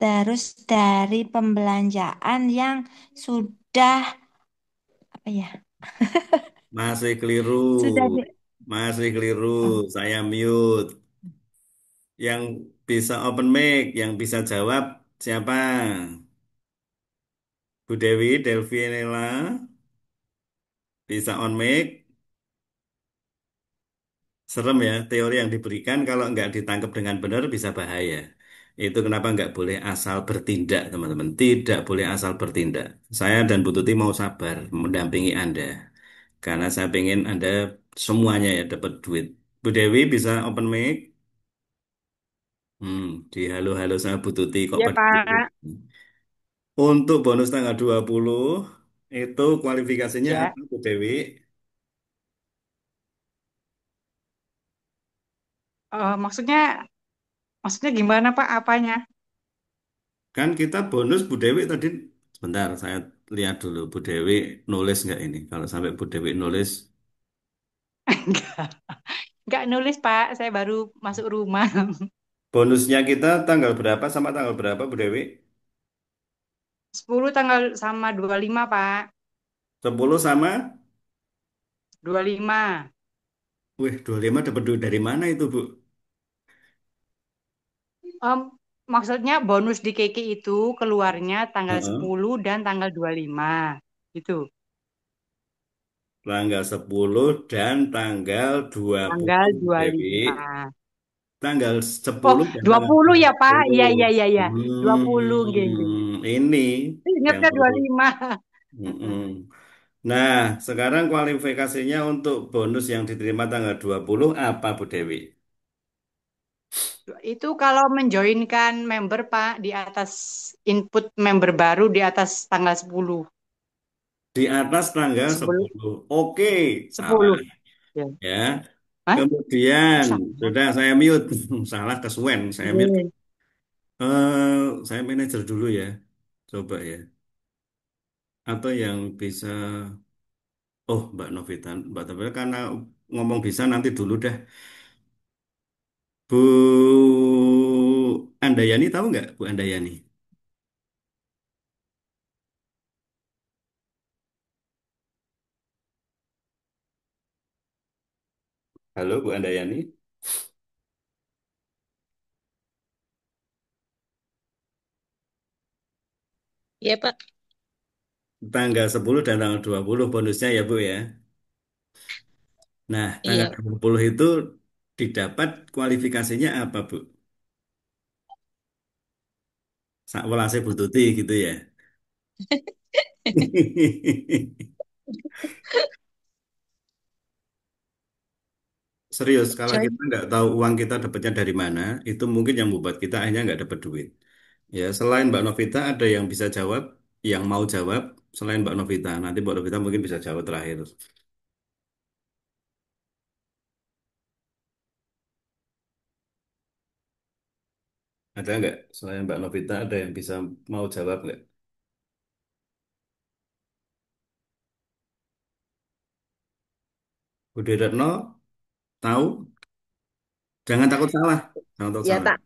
Terus dari pembelanjaan yang sudah apa ya? Masih keliru. Sudah Masih keliru. oh, Saya mute. Yang bisa open mic, yang bisa jawab siapa? Bu Dewi, Delvianela, bisa on mic. Serem ya, teori yang diberikan kalau nggak ditangkap dengan benar bisa bahaya. Itu kenapa nggak boleh asal bertindak, teman-teman. Tidak boleh asal bertindak. Saya dan Bu Tuti mau sabar mendampingi Anda. Karena saya pengen Anda semuanya ya dapat duit. Bu Dewi bisa open mic. Di halo-halo sama Bu Tuti kok Ya pada diem. Pak. Untuk bonus tanggal 20 itu kualifikasinya Ya. apa Bu Dewi? Maksudnya maksudnya gimana Pak apanya? Kan kita bonus Bu Dewi tadi, sebentar saya lihat dulu Bu Dewi nulis nggak ini? Kalau sampai Bu Dewi nulis, Enggak. Enggak nulis Pak, saya baru masuk rumah. bonusnya kita tanggal berapa sama tanggal berapa Bu Dewi? 10 tanggal sama 25 Pak. 10 sama, 25. wih 25 dapat duit dari mana itu Bu? Em, Maksudnya bonus di KK itu keluarnya tanggal Heeh. 10 dan tanggal 25. Gitu. Tanggal 10 dan tanggal Tanggal 20 Bu Dewi. 25. Tanggal Oh, 10 dan dua tanggal puluh ya, Pak. 20. Iya, iya, iya, iya. 20, nggih, nggih. Ini yang Ingatnya perlu. 25. Mm-mm. Nah, sekarang kualifikasinya untuk bonus yang diterima tanggal 20 apa Bu Dewi? Itu kalau menjoinkan member, Pak, di atas input member baru di atas tanggal 10. Di atas tanggal Sebelum 10. Oke, salah 10. Ya. ya. Hah? Kemudian, Salah. sudah saya mute. Salah kesuwen, saya mute. Iya. Saya manajer dulu ya. Coba ya. Atau yang bisa, oh Mbak Novita, Mbak Novita karena ngomong bisa nanti dulu dah. Bu Andayani tahu nggak Bu Andayani? Halo Bu Andayani. Iya, Pak. Tanggal 10 dan tanggal 20 bonusnya ya Bu ya. Nah, tanggal Iya. 20 itu didapat kualifikasinya apa Bu? Sakwelase Bu Tuti gitu ya. Serius, kalau kita Join. nggak tahu uang kita dapatnya dari mana, itu mungkin yang membuat kita akhirnya nggak dapat duit. Ya, selain Mbak Novita ada yang bisa jawab, yang mau jawab selain Mbak Novita. Nanti Mbak Novita mungkin bisa jawab terakhir. Ada nggak? Selain Mbak Novita ada yang bisa mau jawab nggak? Budi Retno tahu? Jangan takut salah. Jangan takut Ya salah. tak,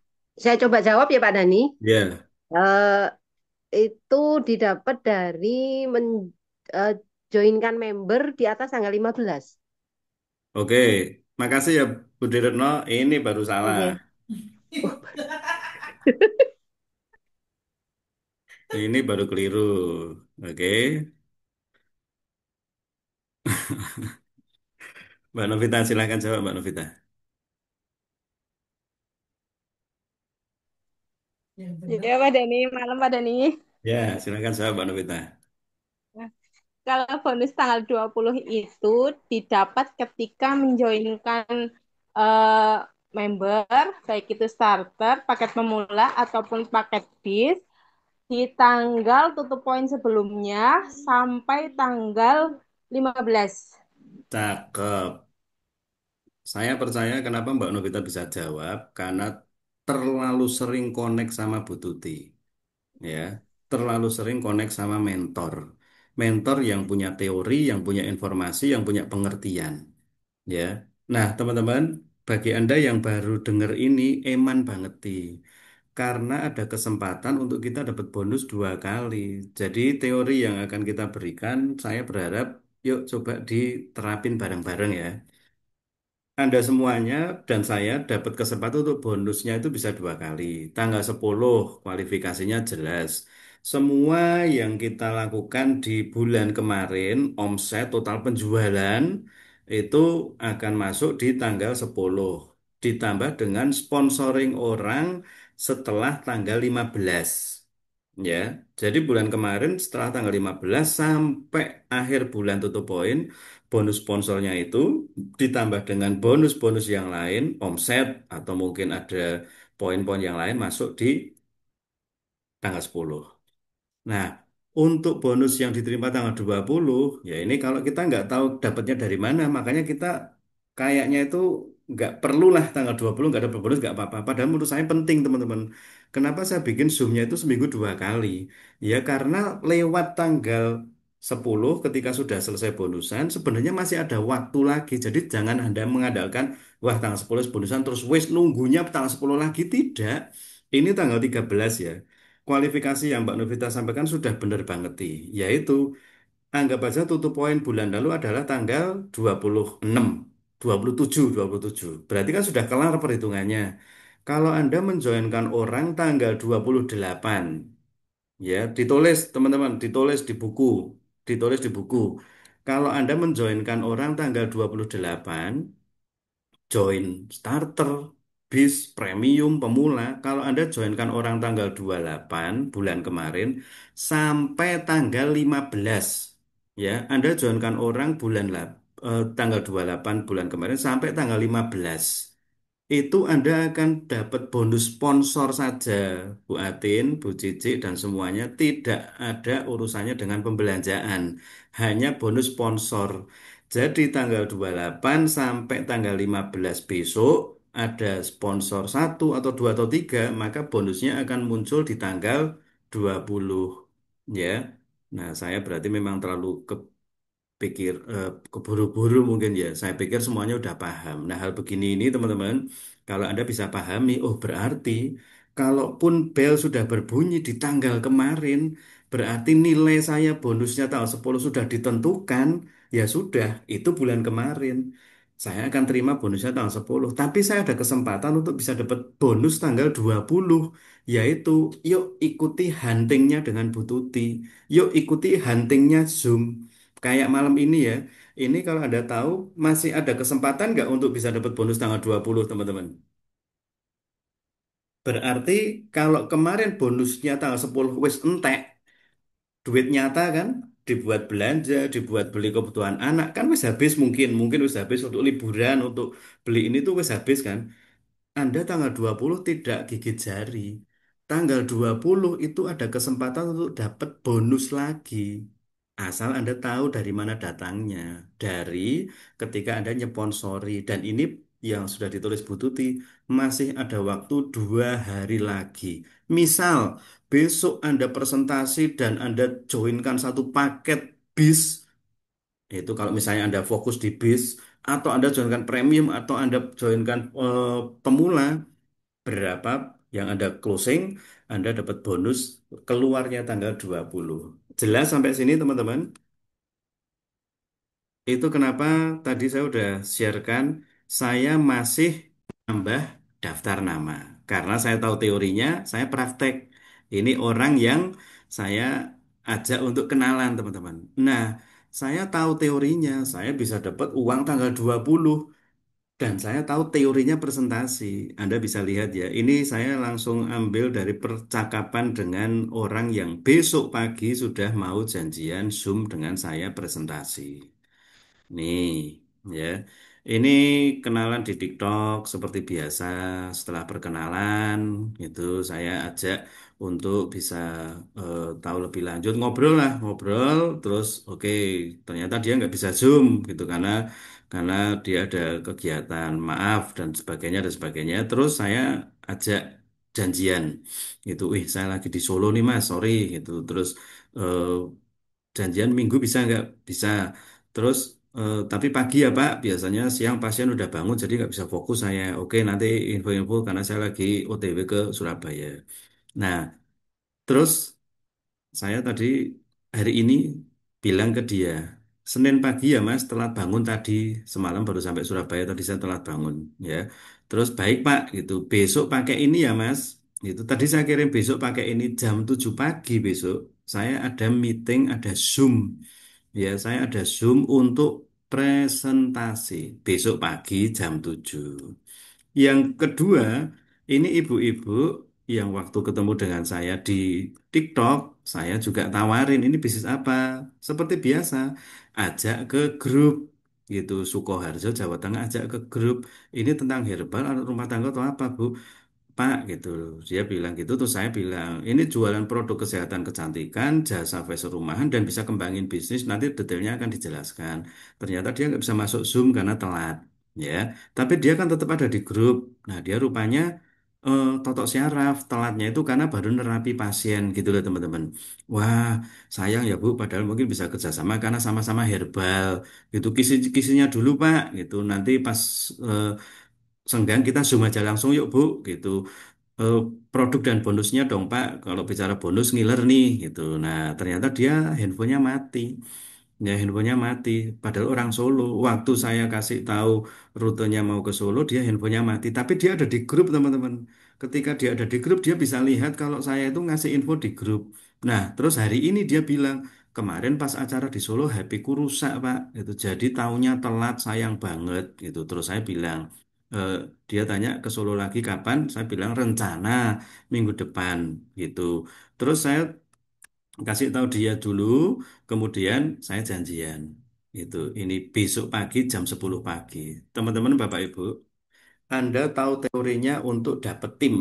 saya coba jawab ya Pak Dani. Ya, Eh, itu didapat dari joinkan member di atas tanggal 15. oke. Makasih ya Budi Retno. Ini baru salah. Oke. Oh, Ini baru keliru. Oke. Mbak Novita silahkan jawab Mbak Novita. Ya Pak Dani, malam Pak Dani. Ya, silahkan jawab Mbak Novita. Nah, kalau bonus tanggal 20 itu didapat ketika menjoinkan eh, member, baik itu starter, paket pemula, ataupun paket bis, di tanggal tutup poin sebelumnya sampai tanggal 15. Cakep. Saya percaya kenapa Mbak Novita bisa jawab, karena terlalu sering connect sama Bu Tuti. Ya, terlalu sering connect sama mentor. Mentor yang punya teori, yang punya informasi, yang punya pengertian. Ya. Nah, teman-teman, bagi Anda yang baru dengar ini, eman banget nih. Karena ada kesempatan untuk kita dapat bonus 2 kali. Jadi teori yang akan kita berikan, saya berharap yuk coba diterapin bareng-bareng ya. Anda semuanya dan saya dapat kesempatan untuk bonusnya itu bisa 2 kali. Tanggal 10 kualifikasinya jelas. Semua yang kita lakukan di bulan kemarin, omset total penjualan itu akan masuk di tanggal 10. Ditambah dengan sponsoring orang setelah tanggal 15. Ya, jadi bulan kemarin setelah tanggal 15 sampai akhir bulan tutup poin, bonus sponsornya itu ditambah dengan bonus-bonus yang lain, omset atau mungkin ada poin-poin yang lain masuk di tanggal 10. Nah, untuk bonus yang diterima tanggal 20, ya ini kalau kita nggak tahu dapatnya dari mana, makanya kita kayaknya itu nggak perlulah tanggal 20 nggak ada bonus nggak apa-apa. Padahal menurut saya penting teman-teman. Kenapa saya bikin Zoom-nya itu seminggu 2 kali? Ya karena lewat tanggal 10 ketika sudah selesai bonusan, sebenarnya masih ada waktu lagi. Jadi jangan Anda mengandalkan, wah tanggal 10 bonusan terus wes nunggunya tanggal 10 lagi. Tidak. Ini tanggal 13 ya. Kualifikasi yang Mbak Novita sampaikan sudah benar banget nih, yaitu anggap aja tutup poin bulan lalu adalah tanggal 26, 27, 27. Berarti kan sudah kelar perhitungannya. Kalau Anda menjoinkan orang tanggal 28, ya ditulis teman-teman, ditulis di buku. Kalau Anda menjoinkan orang tanggal 28, join starter, bis, premium, pemula. Kalau Anda joinkan orang tanggal 28 bulan kemarin sampai tanggal 15. Ya, Anda joinkan orang tanggal 28 bulan kemarin sampai tanggal 15. Itu Anda akan dapat bonus sponsor saja, Bu Atin, Bu Cici, dan semuanya tidak ada urusannya dengan pembelanjaan. Hanya bonus sponsor. Jadi tanggal 28 sampai tanggal 15 besok ada sponsor satu atau dua atau tiga, maka bonusnya akan muncul di tanggal 20. Ya. Nah, saya berarti memang terlalu keburu-buru mungkin ya. Saya pikir semuanya udah paham. Nah, hal begini ini teman-teman, kalau Anda bisa pahami, oh berarti kalaupun bel sudah berbunyi di tanggal kemarin, berarti nilai saya bonusnya tanggal 10 sudah ditentukan, ya sudah, itu bulan kemarin. Saya akan terima bonusnya tanggal 10, tapi saya ada kesempatan untuk bisa dapat bonus tanggal 20, yaitu yuk ikuti huntingnya dengan Bu Tuti, yuk ikuti huntingnya Zoom. Kayak malam ini ya, ini kalau Anda tahu masih ada kesempatan nggak untuk bisa dapat bonus tanggal 20 teman-teman? Berarti kalau kemarin bonusnya tanggal 10 wis entek, duit nyata kan, dibuat belanja, dibuat beli kebutuhan anak, kan wis habis mungkin wis habis untuk liburan, untuk beli ini tuh wis habis kan. Anda tanggal 20 tidak gigit jari. Tanggal 20 itu ada kesempatan untuk dapat bonus lagi. Asal Anda tahu dari mana datangnya. Dari ketika Anda nyponsori. Dan ini yang sudah ditulis Bu Tuti, masih ada waktu 2 hari lagi. Misal, besok Anda presentasi dan Anda joinkan satu paket bis. Itu kalau misalnya Anda fokus di bis, atau Anda joinkan premium, atau Anda joinkan pemula, berapa yang Anda closing, Anda dapat bonus keluarnya tanggal 20. Jelas sampai sini teman-teman? Itu kenapa tadi saya udah sharekan, saya masih nambah daftar nama. Karena saya tahu teorinya, saya praktek. Ini orang yang saya ajak untuk kenalan teman-teman. Nah, saya tahu teorinya, saya bisa dapat uang tanggal 20. Dan saya tahu teorinya presentasi. Anda bisa lihat ya, ini saya langsung ambil dari percakapan dengan orang yang besok pagi sudah mau janjian Zoom dengan saya presentasi. Nih, ya. Ini kenalan di TikTok seperti biasa. Setelah perkenalan, itu saya ajak untuk bisa tahu lebih lanjut, ngobrol lah, ngobrol, terus oke, ternyata dia nggak bisa Zoom gitu karena dia ada kegiatan, maaf dan sebagainya. Terus saya ajak janjian gitu, saya lagi di Solo nih Mas, sorry gitu. Terus eh, janjian minggu bisa nggak? Bisa. Terus tapi pagi ya Pak, biasanya siang pasien udah bangun jadi nggak bisa fokus saya. Oke, nanti info-info karena saya lagi OTW ke Surabaya. Nah, terus saya tadi hari ini bilang ke dia, Senin pagi ya Mas, telat bangun tadi, semalam baru sampai Surabaya, tadi saya telat bangun, ya. Terus baik Pak, gitu. Besok pakai ini ya Mas. Itu tadi saya kirim besok pakai ini jam 7 pagi besok. Saya ada meeting, ada Zoom. Ya, saya ada Zoom untuk presentasi besok pagi jam 7. Yang kedua, ini ibu-ibu yang waktu ketemu dengan saya di TikTok, saya juga tawarin ini bisnis apa. Seperti biasa, ajak ke grup gitu, Sukoharjo, Jawa Tengah, ajak ke grup. Ini tentang herbal atau rumah tangga atau apa, Bu? Pak gitu, dia bilang gitu, terus saya bilang ini jualan produk kesehatan kecantikan, jasa facial rumahan dan bisa kembangin bisnis, nanti detailnya akan dijelaskan. Ternyata dia nggak bisa masuk Zoom karena telat, ya. Tapi dia kan tetap ada di grup. Nah dia rupanya totok syaraf, telatnya itu karena baru nerapi pasien gitu loh teman-teman. Wah sayang ya Bu, padahal mungkin bisa kerjasama karena sama-sama herbal gitu. Kisi-kisinya dulu Pak gitu. Nanti pas eh, senggang kita zoom aja langsung yuk Bu gitu. Eh, Produk dan bonusnya dong Pak. Kalau bicara bonus ngiler nih gitu. Nah ternyata dia handphonenya mati. Ya handphonenya mati. Padahal orang Solo. Waktu saya kasih tahu rutenya mau ke Solo, dia handphonenya mati. Tapi dia ada di grup teman-teman. Ketika dia ada di grup, dia bisa lihat kalau saya itu ngasih info di grup. Nah terus hari ini dia bilang, kemarin pas acara di Solo HP-ku rusak Pak. Itu jadi taunya telat sayang banget gitu. Terus saya bilang, eh, dia tanya ke Solo lagi kapan? Saya bilang rencana minggu depan gitu. Terus saya kasih tahu dia dulu, kemudian saya janjian. Itu ini besok pagi jam 10 pagi. Teman-teman Bapak Ibu, Anda tahu teorinya untuk dapet tim.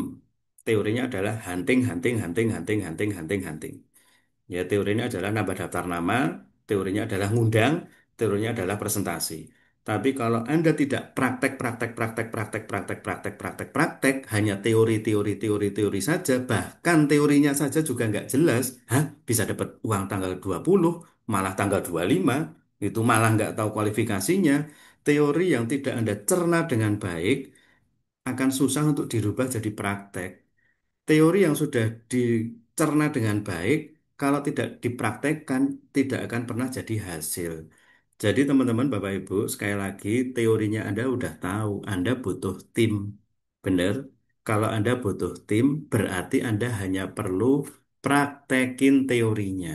Teorinya adalah hunting, hunting, hunting, hunting, hunting, hunting, hunting. Ya, teorinya adalah nambah daftar nama, teorinya adalah ngundang, teorinya adalah presentasi. Tapi kalau Anda tidak praktek, praktek, praktek, praktek, praktek, praktek, praktek, praktek, hanya teori, teori, teori, teori saja, bahkan teorinya saja juga nggak jelas, bisa dapat uang tanggal 20, malah tanggal 25, itu malah nggak tahu kualifikasinya. Teori yang tidak Anda cerna dengan baik akan susah untuk dirubah jadi praktek. Teori yang sudah dicerna dengan baik, kalau tidak dipraktekkan, tidak akan pernah jadi hasil. Jadi teman-teman, Bapak Ibu, sekali lagi teorinya Anda udah tahu, Anda butuh tim. Benar? Kalau Anda butuh tim, berarti Anda hanya perlu praktekin teorinya.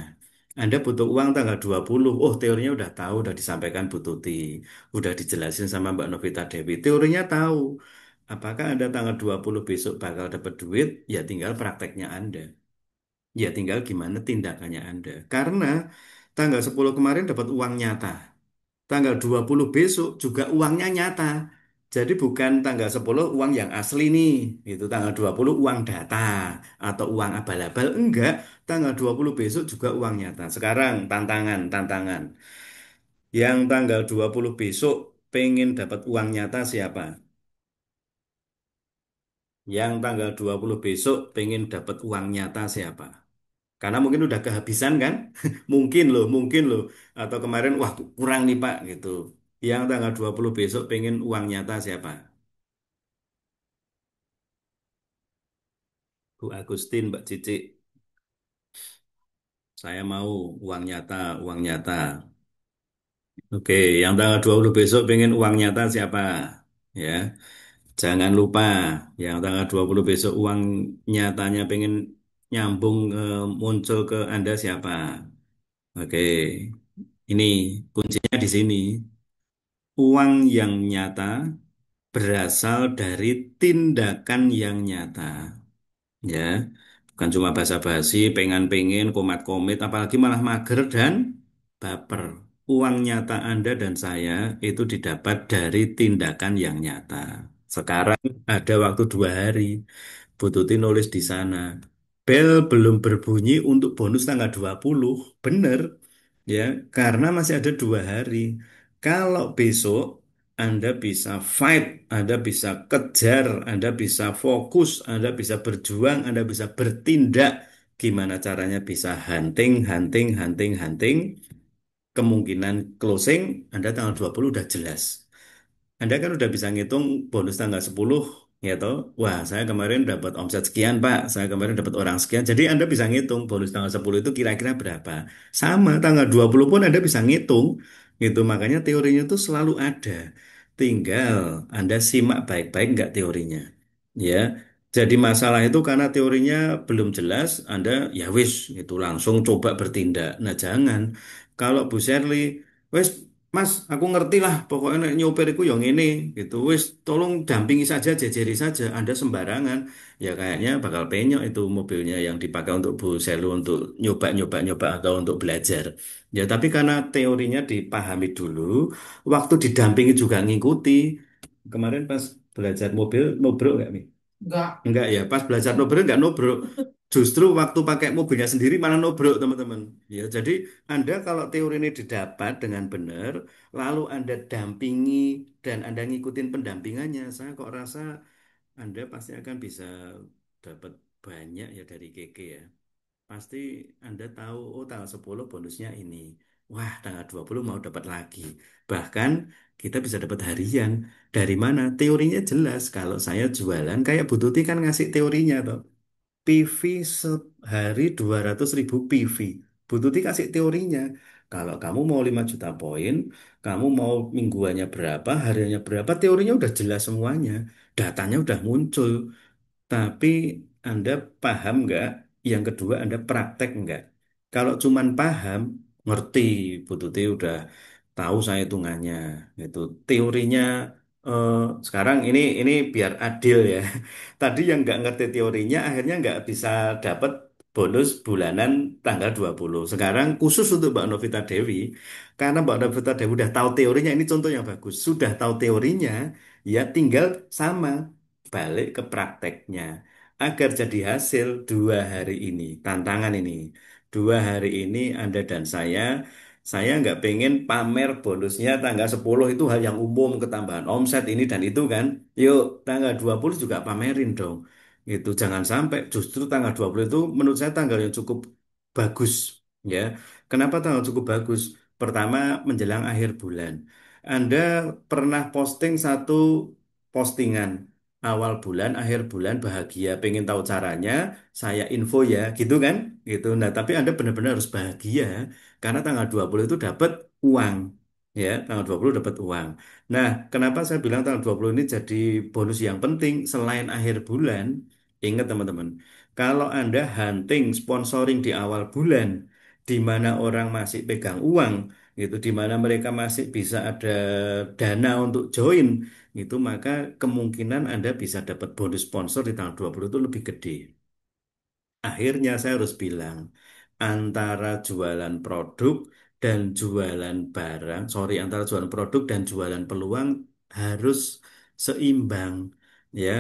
Anda butuh uang tanggal 20, oh teorinya udah tahu, udah disampaikan Bu Tuti, udah dijelasin sama Mbak Novita Dewi. Teorinya tahu. Apakah Anda tanggal 20 besok bakal dapat duit? Ya tinggal prakteknya Anda. Ya tinggal gimana tindakannya Anda. Karena tanggal 10 kemarin dapat uang nyata. Tanggal 20 besok juga uangnya nyata. Jadi bukan tanggal 10 uang yang asli nih. Itu tanggal 20 uang data atau uang abal-abal. Enggak. Tanggal 20 besok juga uang nyata. Sekarang tantangan, tantangan. Yang tanggal 20 besok pengen dapat uang nyata siapa? Yang tanggal 20 besok pengen dapat uang nyata siapa? Karena mungkin udah kehabisan kan? Mungkin loh, mungkin loh. Atau kemarin, wah kurang nih Pak gitu. Yang tanggal 20 besok pengen uang nyata siapa? Bu Agustin, Mbak Cici. Saya mau uang nyata, uang nyata. Oke, yang tanggal 20 besok pengen uang nyata siapa? Ya, jangan lupa yang tanggal 20 besok uang nyatanya pengen nyambung muncul ke Anda siapa? Oke, ini kuncinya di sini. Uang yang nyata berasal dari tindakan yang nyata. Ya, bukan cuma basa-basi, pengen-pengen, komat-komit, apalagi malah mager dan baper. Uang nyata Anda dan saya itu didapat dari tindakan yang nyata. Sekarang ada waktu 2 hari. Bu Tuti nulis di sana. bel belum berbunyi untuk bonus tanggal 20. Bener, ya, karena masih ada 2 hari. Kalau besok Anda bisa fight, Anda bisa kejar, Anda bisa fokus, Anda bisa berjuang, Anda bisa bertindak. Gimana caranya bisa hunting, hunting, hunting, hunting. Kemungkinan closing Anda tanggal 20 udah jelas. Anda kan udah bisa ngitung bonus tanggal 10, ya toh. Wah, saya kemarin dapat omset sekian, Pak. Saya kemarin dapat orang sekian. Jadi Anda bisa ngitung bonus tanggal 10 itu kira-kira berapa. Sama, tanggal 20 pun Anda bisa ngitung. Gitu, makanya teorinya itu selalu ada. Tinggal Anda simak baik-baik nggak teorinya. Ya. Jadi masalah itu karena teorinya belum jelas, Anda ya wis itu langsung coba bertindak. Nah, jangan. Kalau Bu Sherly, wes Mas, aku ngerti lah, pokoknya nek nyopir iku yang ini, gitu. Wis, tolong dampingi saja, jejeri saja. Anda sembarangan, ya kayaknya bakal penyok itu mobilnya yang dipakai untuk Bu Selu untuk nyoba atau untuk belajar. Ya, tapi karena teorinya dipahami dulu, waktu didampingi juga ngikuti. Kemarin pas belajar mobil, nubruk nggak, Mi? Enggak ya, pas belajar nubruk enggak nubruk. Justru waktu pakai mobilnya sendiri malah nubruk, teman-teman. Ya, jadi Anda kalau teori ini didapat dengan benar, lalu Anda dampingi dan Anda ngikutin pendampingannya, saya kok rasa Anda pasti akan bisa dapat banyak ya dari Keke ya. Pasti Anda tahu, oh tanggal 10 bonusnya ini. Wah, tanggal 20 mau dapat lagi. Bahkan kita bisa dapat harian. Dari mana? Teorinya jelas. Kalau saya jualan, kayak Bu Tuti kan ngasih teorinya toh. PV sehari 200.000 PV. Bu Tuti kasih teorinya. Kalau kamu mau 5 juta poin, kamu mau mingguannya berapa, hariannya berapa, teorinya udah jelas semuanya. Datanya udah muncul. Tapi Anda paham nggak? Yang kedua, Anda praktek nggak? Kalau cuman paham, ngerti, Bu Tuti udah tahu saya hitungannya. Itu teorinya eh, sekarang ini biar adil ya. Tadi yang nggak ngerti teorinya akhirnya nggak bisa dapat bonus bulanan tanggal 20. Sekarang khusus untuk Mbak Novita Dewi, karena Mbak Novita Dewi udah tahu teorinya, ini contoh yang bagus. Sudah tahu teorinya, ya tinggal sama balik ke prakteknya agar jadi hasil 2 hari ini tantangan ini 2 hari ini Anda dan saya nggak pengen pamer bonusnya tanggal 10 itu hal yang umum ketambahan omset ini dan itu kan yuk tanggal 20 juga pamerin dong itu jangan sampai justru tanggal 20 itu menurut saya tanggal yang cukup bagus ya kenapa tanggal cukup bagus pertama menjelang akhir bulan Anda pernah posting satu postingan awal bulan, akhir bulan bahagia, pengen tahu caranya, saya info ya, gitu kan? Gitu. Nah, tapi Anda benar-benar harus bahagia karena tanggal 20 itu dapat uang. Ya, tanggal 20 dapat uang. Nah, kenapa saya bilang tanggal 20 ini jadi bonus yang penting selain akhir bulan? Ingat teman-teman, kalau Anda hunting sponsoring di awal bulan, di mana orang masih pegang uang, gitu, di mana mereka masih bisa ada dana untuk join, itu maka kemungkinan Anda bisa dapat bonus sponsor di tanggal 20 itu lebih gede. Akhirnya saya harus bilang, antara jualan produk dan jualan barang, sorry, antara jualan produk dan jualan peluang harus seimbang. Ya,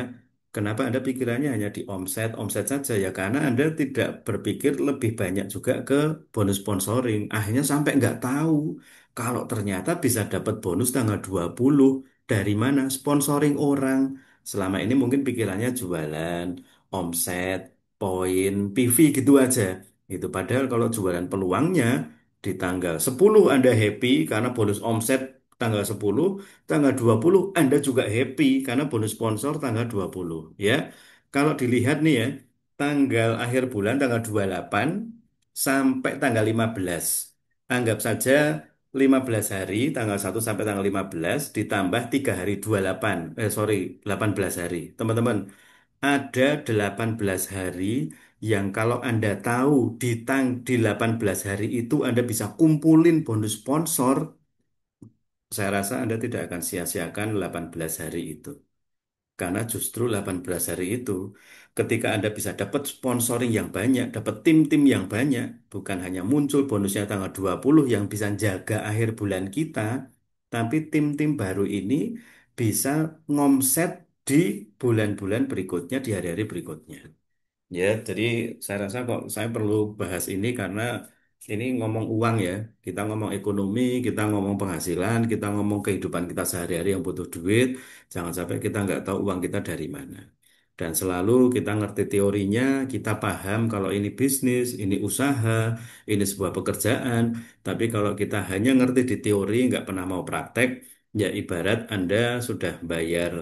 kenapa Anda pikirannya hanya di omset, omset saja ya? Karena Anda tidak berpikir lebih banyak juga ke bonus sponsoring. Akhirnya sampai nggak tahu kalau ternyata bisa dapat bonus tanggal 20 dari mana? Sponsoring orang. Selama ini mungkin pikirannya jualan, omset, poin, PV gitu aja. Itu padahal kalau jualan peluangnya di tanggal 10 Anda happy karena bonus omset tanggal 10, tanggal 20 Anda juga happy karena bonus sponsor tanggal 20 ya. Kalau dilihat nih ya, tanggal akhir bulan tanggal 28 sampai tanggal 15. Anggap saja 15 hari, tanggal 1 sampai tanggal 15 ditambah 3 hari 28. Sorry, 18 hari. Teman-teman, ada 18 hari yang kalau Anda tahu di 18 hari itu Anda bisa kumpulin bonus sponsor, saya rasa Anda tidak akan sia-siakan 18 hari itu. Karena justru 18 hari itu, ketika Anda bisa dapat sponsoring yang banyak, dapat tim-tim yang banyak, bukan hanya muncul bonusnya tanggal 20 yang bisa jaga akhir bulan kita, tapi tim-tim baru ini bisa ngomset di bulan-bulan berikutnya, di hari-hari berikutnya. Ya, jadi saya rasa kok saya perlu bahas ini karena ini ngomong uang ya. Kita ngomong ekonomi, kita ngomong penghasilan, kita ngomong kehidupan kita sehari-hari yang butuh duit. Jangan sampai kita nggak tahu uang kita dari mana. Dan selalu kita ngerti teorinya, kita paham kalau ini bisnis, ini usaha, ini sebuah pekerjaan. Tapi kalau kita hanya ngerti di teori, nggak pernah mau praktek, ya ibarat Anda sudah bayar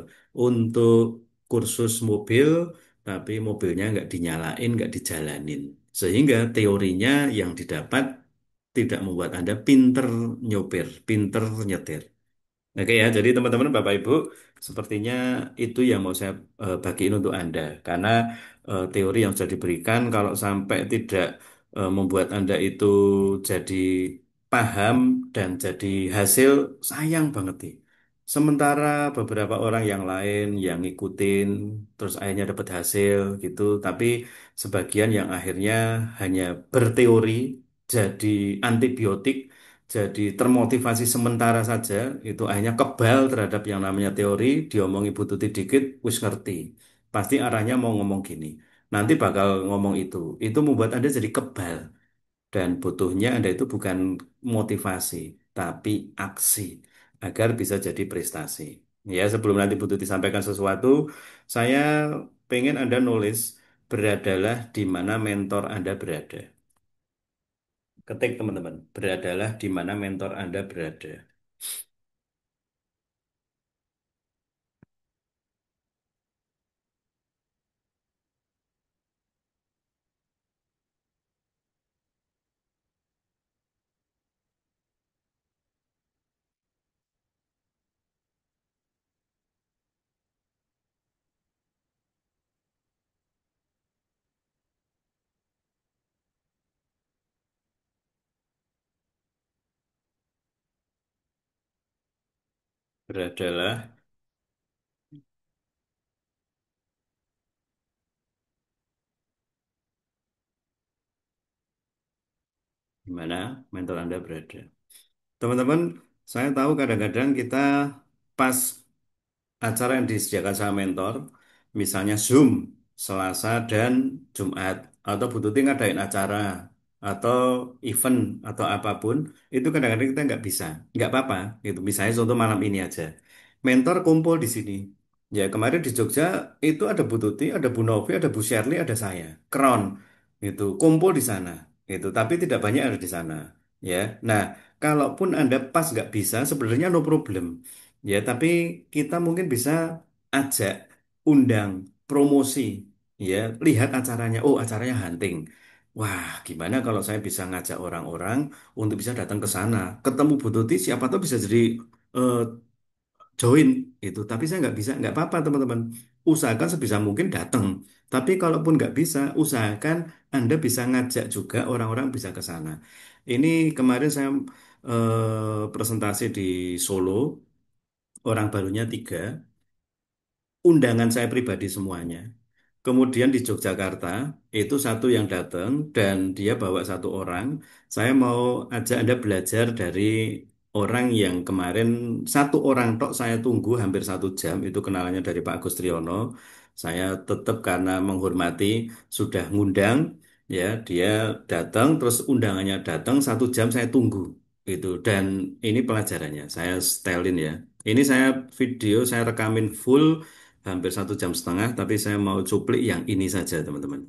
untuk kursus mobil tapi mobilnya nggak dinyalain, nggak dijalanin. Sehingga teorinya yang didapat tidak membuat Anda pinter nyopir, pinter nyetir. Oke ya, jadi teman-teman Bapak Ibu, sepertinya itu yang mau saya bagiin untuk Anda. Karena teori yang sudah diberikan kalau sampai tidak membuat Anda itu jadi paham dan jadi hasil, sayang banget nih. Sementara beberapa orang yang lain yang ngikutin, terus akhirnya dapat hasil gitu, tapi sebagian yang akhirnya hanya berteori, jadi antibiotik, jadi termotivasi sementara saja, itu akhirnya kebal terhadap yang namanya teori, diomongi bututi dikit, wis ngerti. Pasti arahnya mau ngomong gini. Nanti bakal ngomong itu. Itu membuat Anda jadi kebal. Dan butuhnya Anda itu bukan motivasi, tapi aksi. Agar bisa jadi prestasi. Ya, sebelum nanti butuh disampaikan sesuatu, saya pengen Anda nulis, beradalah di mana mentor Anda berada. Ketik teman-teman, beradalah di mana mentor Anda berada. Beradalah di mana mentor Anda berada. Teman-teman, saya tahu kadang-kadang kita pas acara yang disediakan sama mentor, misalnya Zoom, Selasa dan Jumat, atau Bu Tuti ngadain acara, atau event, atau apapun, itu kadang-kadang kita nggak apa-apa, gitu. Misalnya contoh malam ini aja, mentor kumpul di sini. Ya kemarin di Jogja itu ada Bu Tuti, ada Bu Novi, ada Bu Shirley, ada saya, Crown, itu kumpul di sana, itu. Tapi tidak banyak ada di sana, ya. Nah, kalaupun Anda pas nggak bisa, sebenarnya no problem. Ya, tapi kita mungkin bisa ajak, undang, promosi, ya, lihat acaranya. Oh, acaranya hunting. Wah, gimana kalau saya bisa ngajak orang-orang untuk bisa datang ke sana, ketemu Bu Tuti, siapa tahu bisa jadi eh, join itu. Tapi saya nggak bisa, nggak apa-apa teman-teman. Usahakan sebisa mungkin datang. Tapi kalaupun nggak bisa, usahakan Anda bisa ngajak juga orang-orang bisa ke sana. Ini kemarin saya presentasi di Solo, orang barunya 3, undangan saya pribadi semuanya. Kemudian di Yogyakarta itu satu yang datang dan dia bawa satu orang. Saya mau ajak Anda belajar dari orang yang kemarin, satu orang tok saya tunggu hampir 1 jam, itu kenalannya dari Pak Agus Triyono. Saya tetap karena menghormati sudah ngundang, ya dia datang terus undangannya datang 1 jam saya tunggu itu. Dan ini pelajarannya saya setelin ya. Ini saya video saya rekamin full hampir 1,5 jam, tapi saya mau cuplik yang ini saja, teman-teman.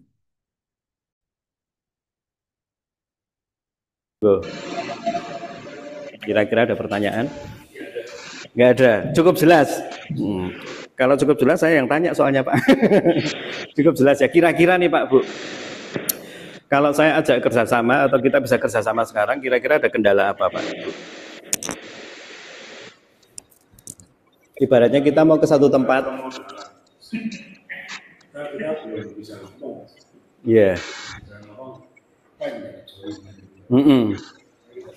Loh, kira-kira ada pertanyaan? Nggak ada, cukup jelas. Kalau cukup jelas, saya yang tanya soalnya, Pak. Cukup jelas ya, kira-kira nih Pak, Bu. Kalau saya ajak kerjasama, atau kita bisa kerjasama sekarang, kira-kira ada kendala apa, Pak? Ibaratnya kita mau ke satu tempat. Iya. Yeah.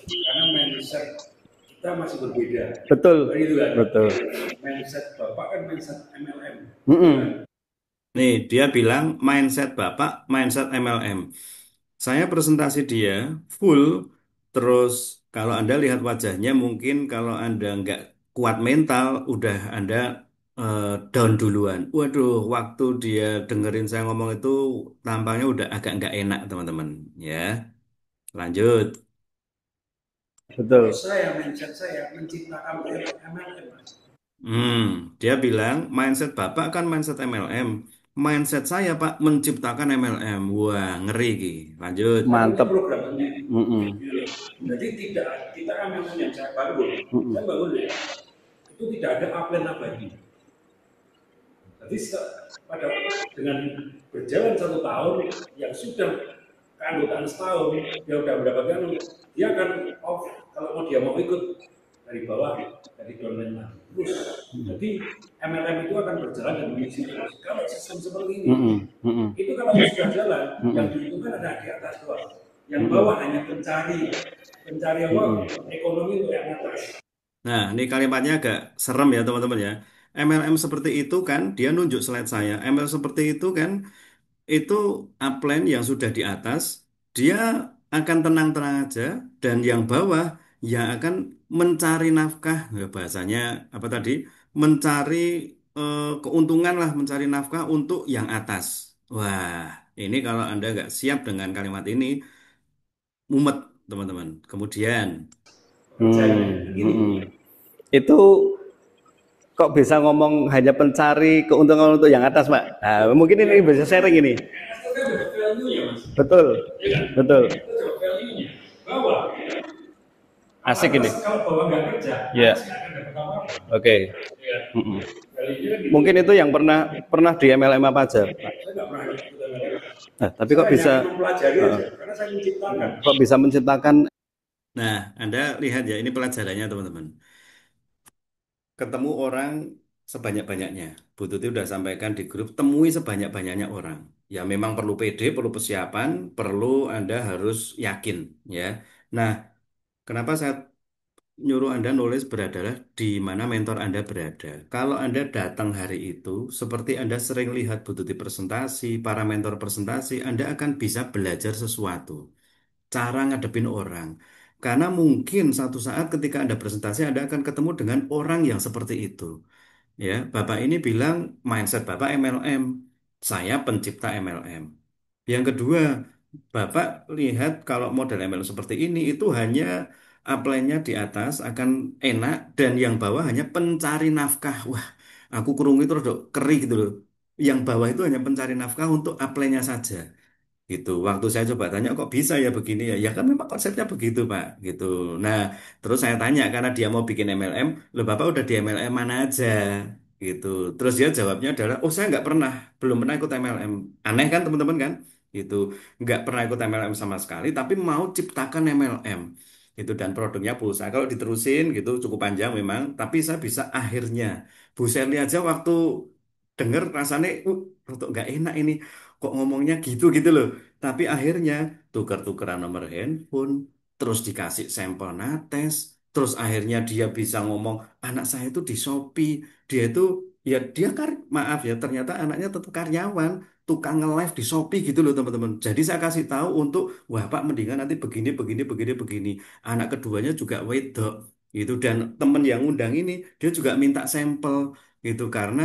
Karena mindset kita masih berbeda. Betul. Kan? Betul. Mindset Bapak kan mindset MLM. Nih, dia bilang mindset Bapak, mindset MLM. Saya presentasi dia full, terus kalau Anda lihat wajahnya mungkin kalau Anda nggak kuat mental, udah Anda down duluan. Waduh, waktu dia dengerin saya ngomong itu tampangnya udah agak nggak enak, teman-teman. Ya, lanjut. Betul. Saya mindset saya menciptakan MLM, Mas. Dia bilang mindset Bapak kan mindset MLM. Mindset saya Pak menciptakan MLM. Wah, ngeri Ki. Lanjut. Mantap. Programnya. Jadi tidak kita MLM yang saya bangun, saya bangun ya. Itu tidak ada upline abadi. Jadi pada dengan berjalan 1 tahun yang sudah keanggotaan setahun, dia udah berapa kali, dia akan off kalau dia mau ikut dari bawah, dari downline lagi. Terus, jadi MLM itu akan berjalan dan mengisi terus. Kalau sistem seperti ini, itu kalau sudah jalan, yang diuntungkan ada di atas doang. Yang bawah hanya pencari ekonomi untuk yang atas. Nah, ini kalimatnya agak serem ya teman-teman ya. MLM seperti itu kan, dia nunjuk slide saya. MLM seperti itu kan, itu upline yang sudah di atas, dia akan tenang-tenang aja, dan yang bawah yang akan mencari nafkah, ya bahasanya apa tadi, mencari keuntungan lah, mencari nafkah untuk yang atas. Wah, ini kalau Anda nggak siap dengan kalimat ini, mumet teman-teman. Kemudian, itu kok bisa ngomong hanya pencari keuntungan untuk yang atas, Pak? Nah, mungkin ini bisa sharing ini. Betul, betul. Asik ini. Ya. Oke. Mungkin itu yang pernah di MLM apa aja, Pak? Nah, tapi kok bisa menciptakan? nah Anda lihat ya, ini pelajarannya teman-teman. Ketemu orang sebanyak-banyaknya. Bu Tuti udah sampaikan di grup, temui sebanyak-banyaknya orang. Ya memang perlu PD, perlu persiapan, perlu Anda harus yakin ya. Nah, kenapa saya nyuruh Anda nulis beradalah di mana mentor Anda berada. Kalau Anda datang hari itu, seperti Anda sering lihat Bu Tuti presentasi, para mentor presentasi, Anda akan bisa belajar sesuatu. Cara ngadepin orang. Karena mungkin satu saat ketika Anda presentasi, Anda akan ketemu dengan orang yang seperti itu. Ya, Bapak ini bilang mindset Bapak MLM. Saya pencipta MLM. Yang kedua, Bapak lihat kalau model MLM seperti ini itu hanya upline-nya di atas akan enak dan yang bawah hanya pencari nafkah. Wah, aku kurung itu rada keri gitu loh. Yang bawah itu hanya pencari nafkah untuk upline-nya saja gitu. Waktu saya coba tanya kok bisa ya begini ya, ya kan memang konsepnya begitu Pak gitu. Nah, terus saya tanya karena dia mau bikin MLM, loh Bapak udah di MLM mana aja gitu. Terus dia jawabnya adalah, oh saya nggak pernah, belum pernah ikut MLM. Aneh kan teman-teman kan? Gitu, nggak pernah ikut MLM sama sekali, tapi mau ciptakan MLM gitu dan produknya pulsa. Kalau diterusin gitu cukup panjang memang, tapi saya bisa akhirnya. Bu Sherly aja waktu denger rasanya, untuk nggak enak ini kok ngomongnya gitu gitu loh. Tapi akhirnya tuker-tukeran nomor handphone, terus dikasih sampel nates, terus akhirnya dia bisa ngomong, anak saya itu di Shopee, dia itu ya dia maaf ya ternyata anaknya tetap karyawan, tukang nge-live di Shopee gitu loh teman-teman. Jadi saya kasih tahu untuk, wah Pak mendingan nanti begini begini begini begini. Anak keduanya juga wedok gitu dan temen yang undang ini dia juga minta sampel gitu karena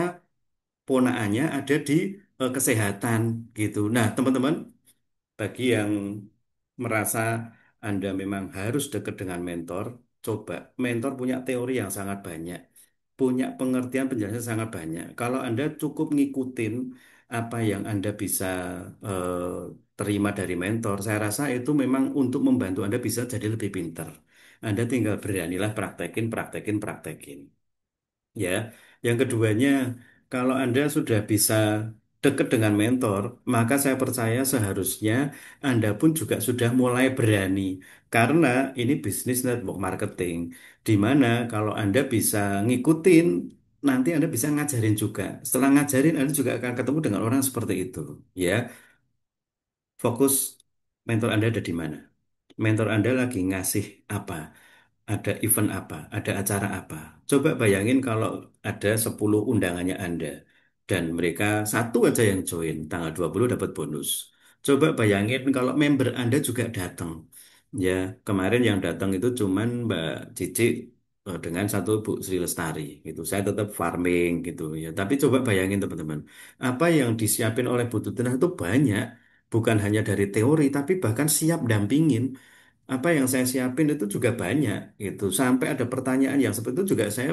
ponaannya ada di kesehatan gitu. Nah, teman-teman, bagi yang merasa Anda memang harus dekat dengan mentor, coba. Mentor punya teori yang sangat banyak, punya pengertian penjelasan sangat banyak. Kalau Anda cukup ngikutin apa yang Anda bisa terima dari mentor, saya rasa itu memang untuk membantu Anda bisa jadi lebih pintar. Anda tinggal beranilah praktekin, praktekin, praktekin. Ya, yang keduanya, kalau Anda sudah bisa dekat dengan mentor, maka saya percaya seharusnya Anda pun juga sudah mulai berani. Karena ini bisnis network marketing, di mana kalau Anda bisa ngikutin, nanti Anda bisa ngajarin juga. Setelah ngajarin, Anda juga akan ketemu dengan orang seperti itu. Ya, fokus mentor Anda ada di mana? Mentor Anda lagi ngasih apa? Ada event apa, ada acara apa. Coba bayangin kalau ada 10 undangannya Anda dan mereka satu aja yang join, tanggal 20 dapat bonus. Coba bayangin kalau member Anda juga datang. Ya, kemarin yang datang itu cuman Mbak Cici dengan satu Bu Sri Lestari gitu. Saya tetap farming gitu ya. Tapi coba bayangin teman-teman, apa yang disiapin oleh Bu Tutinah itu banyak, bukan hanya dari teori, tapi bahkan siap dampingin. Apa yang saya siapin itu juga banyak gitu. Sampai ada pertanyaan yang seperti itu juga saya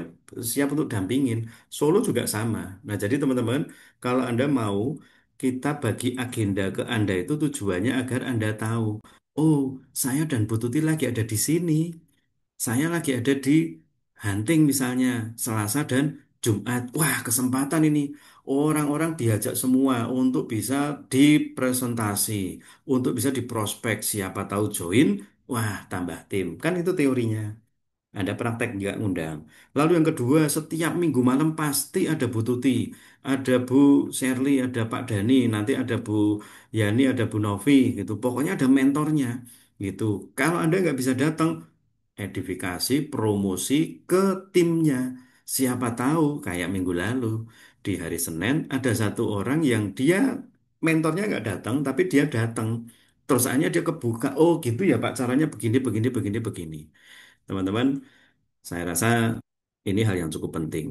siap untuk dampingin. Solo juga sama. Nah, jadi teman-teman, kalau Anda mau kita bagi agenda ke Anda itu tujuannya agar Anda tahu, oh, saya dan Bu Tuti lagi ada di sini. Saya lagi ada di hunting misalnya Selasa dan Jumat. Wah, kesempatan ini. Orang-orang diajak semua untuk bisa dipresentasi, untuk bisa diprospek. Siapa tahu join, wah tambah tim. Kan itu teorinya. Ada praktek juga ngundang. Lalu yang kedua, setiap minggu malam pasti ada Bu Tuti, ada Bu Shirley, ada Pak Dani, nanti ada Bu Yani, ada Bu Novi, gitu. Pokoknya ada mentornya, gitu. Kalau Anda nggak bisa datang, edifikasi, promosi ke timnya. Siapa tahu kayak minggu lalu di hari Senin ada satu orang yang dia mentornya nggak datang, tapi dia datang. Terus akhirnya dia kebuka. Oh gitu ya Pak, caranya begini, begini, begini, begini. Teman-teman, saya rasa ini hal yang cukup penting.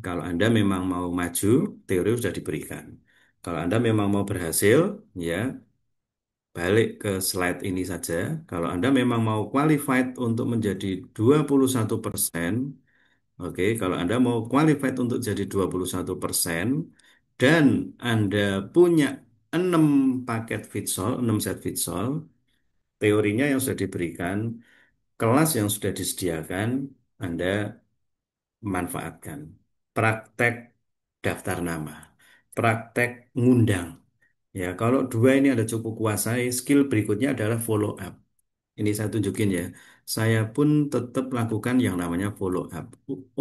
Kalau Anda memang mau maju, teori sudah diberikan. Kalau Anda memang mau berhasil, ya balik ke slide ini saja. Kalau Anda memang mau qualified untuk menjadi 21%, oke, kalau Anda mau qualified untuk jadi 21% dan Anda punya 6 paket Vitsol, 6 set Vitsol, teorinya yang sudah diberikan, kelas yang sudah disediakan, Anda manfaatkan. Praktek daftar nama, praktek ngundang. Ya, kalau dua ini ada cukup kuasai, skill berikutnya adalah follow up. Ini saya tunjukin ya. Saya pun tetap lakukan yang namanya follow up.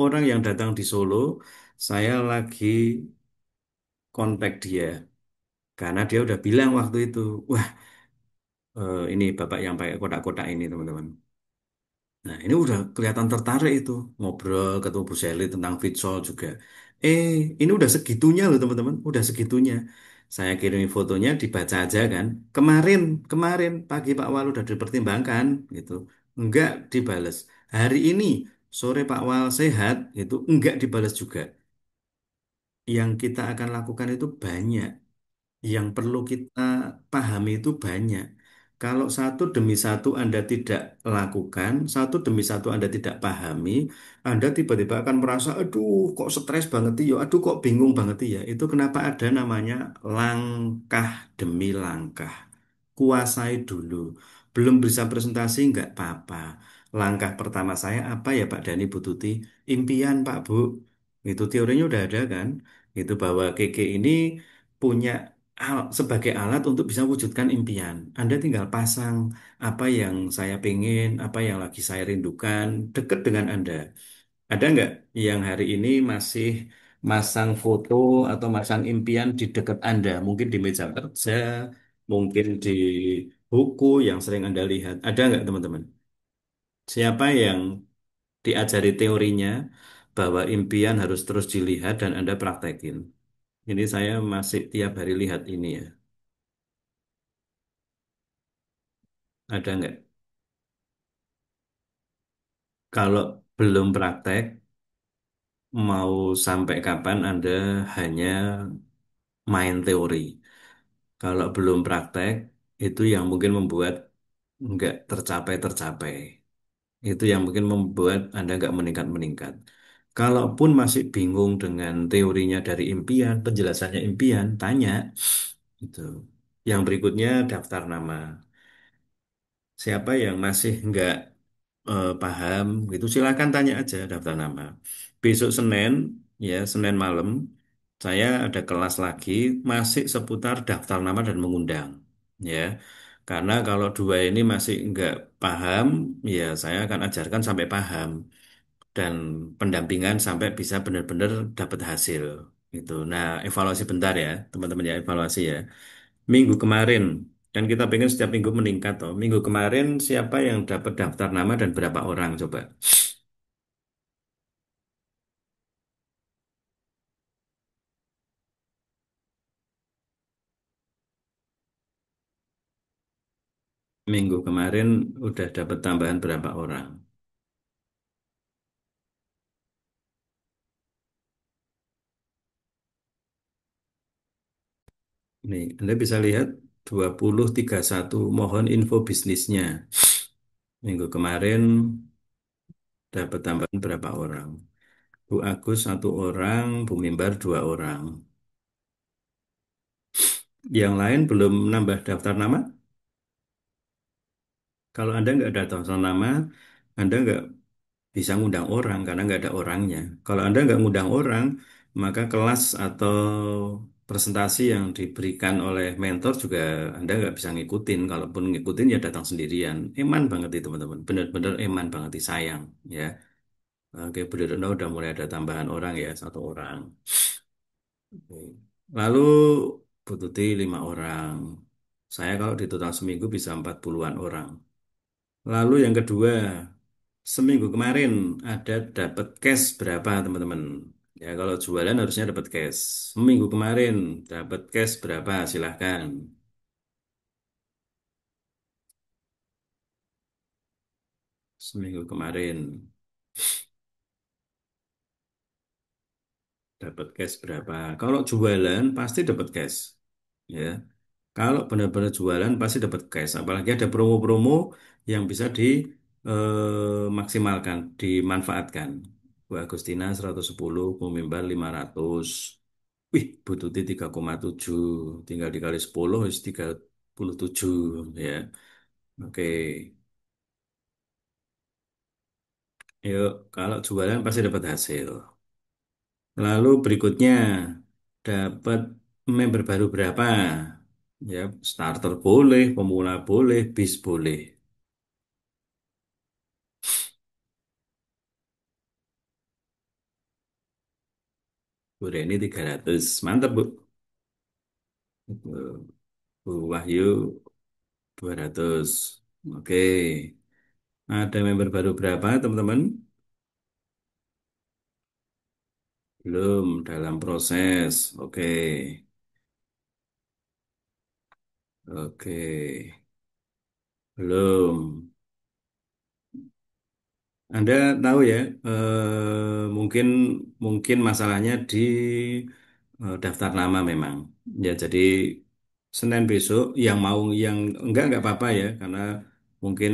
Orang yang datang di Solo, saya lagi kontak dia. Karena dia udah bilang waktu itu, wah ini bapak yang pakai kotak-kotak ini teman-teman. Nah, ini udah kelihatan tertarik itu. Ngobrol ketemu Bu Sally tentang Vitsol juga. Ini udah segitunya loh teman-teman. Udah segitunya. Saya kirim fotonya dibaca aja kan. Kemarin pagi Pak Wal udah dipertimbangkan gitu. Enggak dibales. Hari ini sore Pak Wal sehat gitu. Enggak dibales juga. Yang kita akan lakukan itu banyak. Yang perlu kita pahami itu banyak. Kalau satu demi satu Anda tidak lakukan, satu demi satu Anda tidak pahami, Anda tiba-tiba akan merasa, aduh kok stres banget ya, aduh kok bingung banget ya. Itu kenapa ada namanya langkah demi langkah. Kuasai dulu. Belum bisa presentasi, nggak apa-apa. Langkah pertama saya apa ya Pak Dani Bu Tuti? Impian Pak Bu. Itu teorinya udah ada kan? Itu bahwa KK ini punya sebagai alat untuk bisa wujudkan impian. Anda tinggal pasang apa yang saya pengen, apa yang lagi saya rindukan, dekat dengan Anda. Ada nggak yang hari ini masih masang foto atau masang impian di dekat Anda? Mungkin di meja kerja, mungkin di buku yang sering Anda lihat. Ada nggak teman-teman? Siapa yang diajari teorinya bahwa impian harus terus dilihat dan Anda praktekin? Ini saya masih tiap hari lihat ini ya. Ada nggak? Kalau belum praktek, mau sampai kapan Anda hanya main teori? Kalau belum praktek, itu yang mungkin membuat nggak tercapai-tercapai. Itu yang mungkin membuat Anda nggak meningkat-meningkat. Kalaupun masih bingung dengan teorinya dari impian, penjelasannya impian, tanya. Itu. Yang berikutnya daftar nama. Siapa yang masih nggak paham gitu silakan tanya aja daftar nama. Besok Senin ya Senin malam saya ada kelas lagi masih seputar daftar nama dan mengundang ya. Karena kalau dua ini masih nggak paham ya saya akan ajarkan sampai paham dan pendampingan sampai bisa benar-benar dapat hasil gitu. Nah, evaluasi bentar ya, teman-teman ya, evaluasi ya. Minggu kemarin, kan kita pengen setiap minggu meningkat toh. Minggu kemarin siapa yang dapat daftar nama dan berapa orang coba? Minggu kemarin udah dapat tambahan berapa orang? Nih, Anda bisa lihat 2031. Mohon info bisnisnya. Minggu kemarin dapat tambahan berapa orang? Bu Agus 1 orang, Bu Mimbar 2 orang. Yang lain belum nambah daftar nama? Kalau Anda nggak ada daftar nama, Anda nggak bisa ngundang orang karena nggak ada orangnya. Kalau Anda nggak ngundang orang, maka kelas atau presentasi yang diberikan oleh mentor juga Anda nggak bisa ngikutin. Kalaupun ngikutin ya datang sendirian. Eman banget itu teman-teman. Benar-benar eman banget, sayang ya. Oke, benar-benar udah mulai ada tambahan orang ya, 1 orang. Oke. Lalu Bu Tuti 5 orang. Saya kalau di total seminggu bisa 40-an orang. Lalu yang kedua, seminggu kemarin ada dapat cash berapa teman-teman? Ya kalau jualan harusnya dapat cash. Seminggu kemarin dapat cash berapa? Silahkan. Seminggu kemarin dapat cash berapa? Kalau jualan pasti dapat cash. Ya. Kalau benar-benar jualan pasti dapat cash. Apalagi ada promo-promo yang bisa dimaksimalkan, dimanfaatkan. Bu Agustina 110, Bu Mimbar 500. Wih, Bu Tuti 3,7. Tinggal dikali 10, is 37. Ya, oke. Yuk, kalau jualan pasti dapat hasil. Lalu berikutnya, dapat member baru berapa? Ya, starter boleh, pemula boleh, bis boleh. Bu Reni 300. Mantap, Bu. Bu Wahyu 200. Oke. Ada member baru berapa, teman-teman? Belum, dalam proses. Oke. Oke. Belum. Anda tahu ya, mungkin mungkin masalahnya di daftar nama memang. Ya, jadi Senin besok yang mau yang enggak apa-apa ya, karena mungkin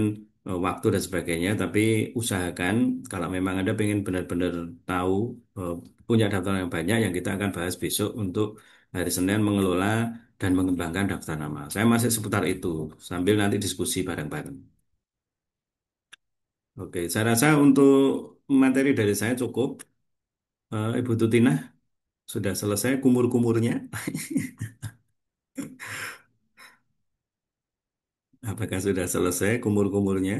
waktu dan sebagainya. Tapi usahakan kalau memang Anda pengen benar-benar tahu eh, punya daftar yang banyak, yang kita akan bahas besok untuk hari Senin mengelola dan mengembangkan daftar nama. Saya masih seputar itu sambil nanti diskusi bareng-bareng. Oke, saya rasa untuk materi dari saya cukup. Ibu Tutina sudah selesai kumur-kumurnya. Apakah sudah selesai kumur-kumurnya?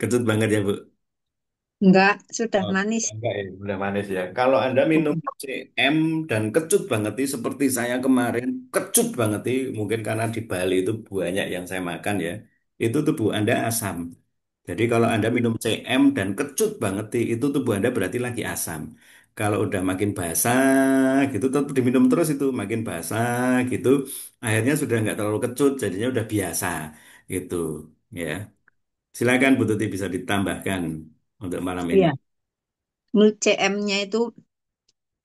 Kecut banget ya, Bu. Enggak, sudah Oh, manis. enggak ya, udah manis ya. Kalau Anda minum CM dan kecut banget nih, seperti saya kemarin, kecut banget nih, mungkin karena di Bali itu banyak yang saya makan ya. Itu tubuh Anda asam. Jadi kalau Anda minum CM dan kecut banget nih, itu tubuh Anda berarti lagi asam. Kalau udah makin basah gitu, tetap diminum terus itu, makin basah gitu, akhirnya sudah nggak terlalu kecut, jadinya udah biasa gitu. Ya, silakan Bu Tuti bisa ditambahkan untuk malam ini. Iya. Menurut CM-nya itu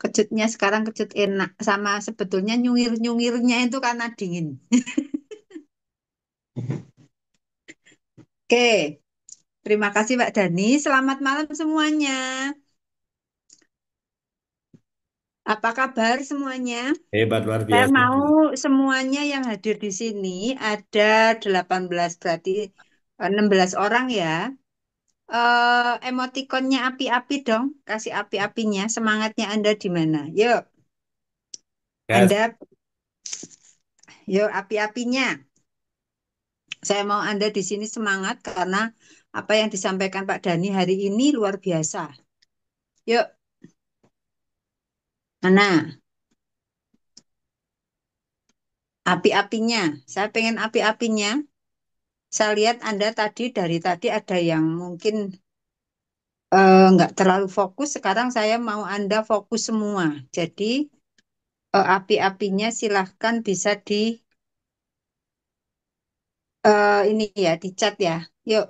kejutnya sekarang kecut enak. Sama sebetulnya nyungir-nyungirnya itu karena dingin. Oke, terima kasih Pak Dani. Selamat malam semuanya. Apa kabar semuanya? Hebat luar Saya biasa. mau semuanya yang hadir di sini ada 18 berarti 16 orang ya. Emotikonnya api-api dong. Kasih api-apinya. Semangatnya Anda di mana? Yuk, Gas. Anda, yuk api-apinya. Saya mau Anda di sini semangat karena apa yang disampaikan Pak Dani hari ini luar biasa. Yuk, mana api-apinya? Saya pengen api-apinya. Saya lihat Anda tadi dari tadi ada yang mungkin nggak terlalu fokus. Sekarang saya mau Anda fokus semua. Jadi api-apinya silahkan bisa di ini ya, di chat ya. Yuk,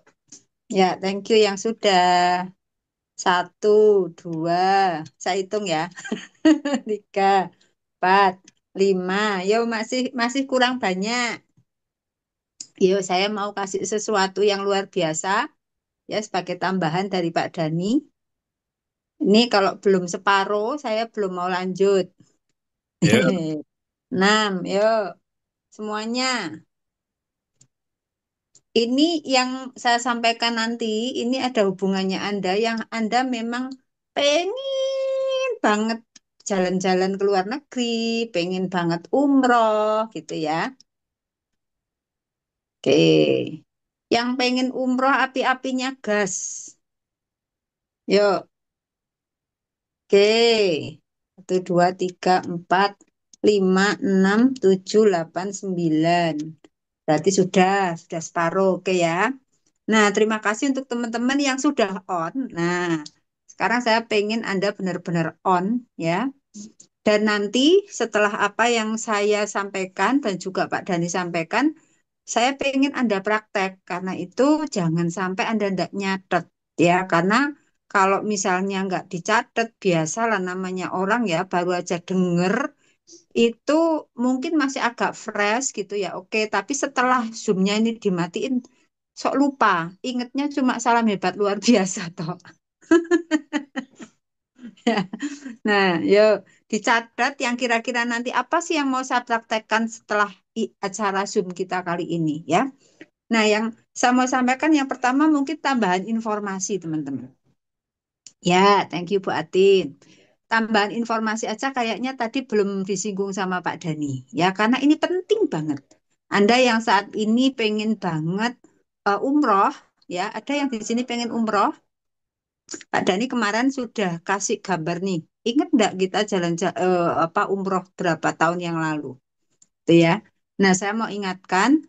ya, thank you yang sudah. 1, 2, saya hitung ya. 3, 4, 5. Yo, masih kurang banyak. Yo, saya mau kasih sesuatu yang luar biasa ya sebagai tambahan dari Pak Dani. Ini kalau belum separuh, saya belum mau lanjut. Ya, 6, yuk semuanya. Ini yang saya sampaikan nanti, ini ada hubungannya Anda yang Anda memang pengen banget jalan-jalan ke luar negeri, pengen banget umroh gitu ya. Oke, yang pengen umroh api-apinya gas. Yuk, oke. 1, 2, 3, 4, 5, 6, 7, 8, 9. Berarti sudah separuh, oke ya. Nah, terima kasih untuk teman-teman yang sudah on. Nah, sekarang saya pengen Anda benar-benar on ya. Dan nanti setelah apa yang saya sampaikan dan juga Pak Dhani sampaikan, saya pengen Anda praktek. Karena itu jangan sampai Anda tidak nyatet ya. Karena kalau misalnya nggak dicatat, biasalah namanya orang ya, baru aja denger, itu mungkin masih agak fresh gitu ya. Oke, tapi setelah Zoom-nya ini dimatiin, sok lupa. Ingatnya cuma salam hebat luar biasa toh. Nah, yuk dicatat yang kira-kira nanti apa sih yang mau saya praktekkan setelah acara Zoom kita kali ini ya. Nah, yang saya mau sampaikan yang pertama mungkin tambahan informasi teman-teman. Ya, thank you Bu Atin. Tambahan informasi aja kayaknya tadi belum disinggung sama Pak Dhani. Ya, karena ini penting banget. Anda yang saat ini pengen banget umroh, ya, ada yang di sini pengen umroh. Pak Dhani kemarin sudah kasih gambar nih. Ingat enggak kita jalan apa umroh berapa tahun yang lalu? Itu ya. Nah, saya mau ingatkan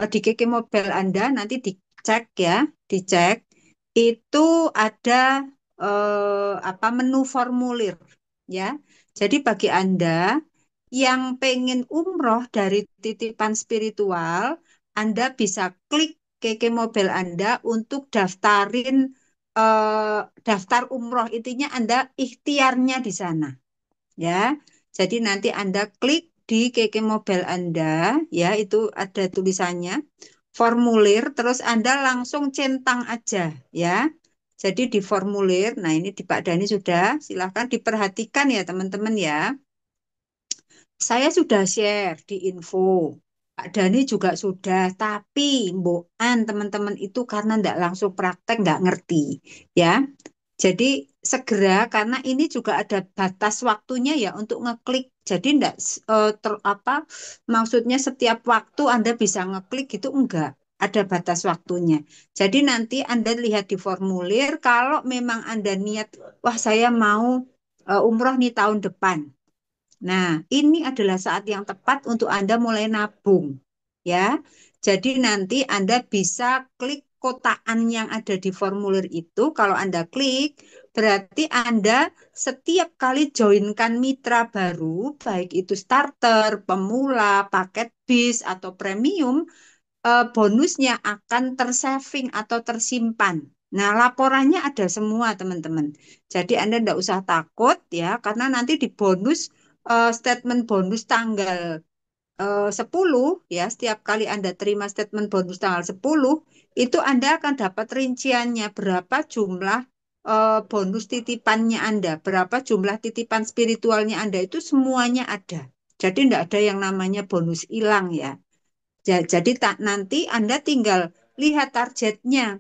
di KK Mobile Anda nanti dicek ya, dicek itu ada apa menu formulir ya. Jadi bagi Anda yang pengen umroh dari titipan spiritual, Anda bisa klik KK Mobile Anda untuk daftarin daftar umroh. Intinya Anda ikhtiarnya di sana ya. Jadi nanti Anda klik di KK Mobile Anda, ya itu ada tulisannya formulir, terus Anda langsung centang aja ya. Jadi di formulir, nah ini di Pak Dhani sudah, silahkan diperhatikan ya teman-teman ya. Saya sudah share di info, Pak Dhani juga sudah, tapi mbokan teman-teman itu karena enggak langsung praktek, enggak ngerti ya. Jadi segera karena ini juga ada batas waktunya ya untuk ngeklik. Jadi enggak apa maksudnya setiap waktu Anda bisa ngeklik gitu enggak. Ada batas waktunya. Jadi nanti Anda lihat di formulir kalau memang Anda niat wah saya mau umroh nih tahun depan. Nah, ini adalah saat yang tepat untuk Anda mulai nabung. Ya, jadi nanti Anda bisa klik kotaan yang ada di formulir itu. Kalau Anda klik, berarti Anda setiap kali joinkan mitra baru, baik itu starter, pemula, paket bis, atau premium, bonusnya akan tersaving atau tersimpan. Nah, laporannya ada semua, teman-teman. Jadi Anda tidak usah takut ya, karena nanti di bonus statement bonus tanggal 10 ya, setiap kali Anda terima statement bonus tanggal 10, itu Anda akan dapat rinciannya berapa jumlah bonus titipannya Anda, berapa jumlah titipan spiritualnya Anda itu semuanya ada. Jadi tidak ada yang namanya bonus hilang ya. Jadi nanti Anda tinggal lihat targetnya.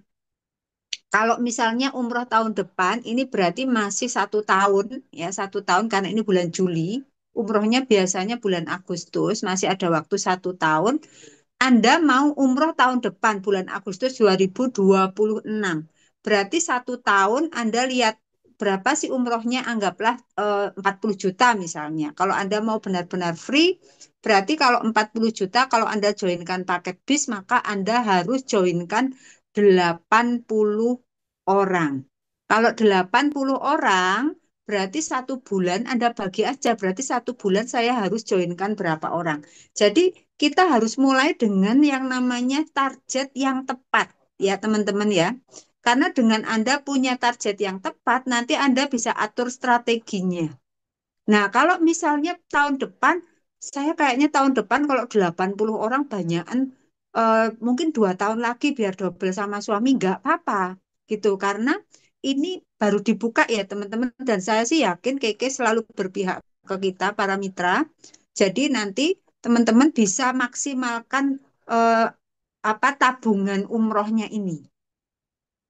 Kalau misalnya umroh tahun depan, ini berarti masih 1 tahun, ya 1 tahun karena ini bulan Juli. Umrohnya biasanya bulan Agustus, masih ada waktu 1 tahun. Anda mau umroh tahun depan, bulan Agustus 2026. Berarti 1 tahun Anda lihat berapa sih umrohnya, anggaplah 40 juta misalnya. Kalau Anda mau benar-benar free, berarti kalau 40 juta, kalau Anda joinkan paket bis, maka Anda harus joinkan 80 orang. Kalau 80 orang, berarti 1 bulan Anda bagi aja, berarti 1 bulan saya harus joinkan berapa orang. Jadi kita harus mulai dengan yang namanya target yang tepat, ya teman-teman ya. Karena dengan Anda punya target yang tepat, nanti Anda bisa atur strateginya. Nah, kalau misalnya tahun depan, saya kayaknya tahun depan kalau 80 orang banyakan, mungkin 2 tahun lagi biar double sama suami, nggak apa-apa gitu. Karena ini baru dibuka ya teman-teman, dan saya sih yakin Keke selalu berpihak ke kita, para mitra. Jadi nanti teman-teman bisa maksimalkan eh, apa tabungan umrohnya ini.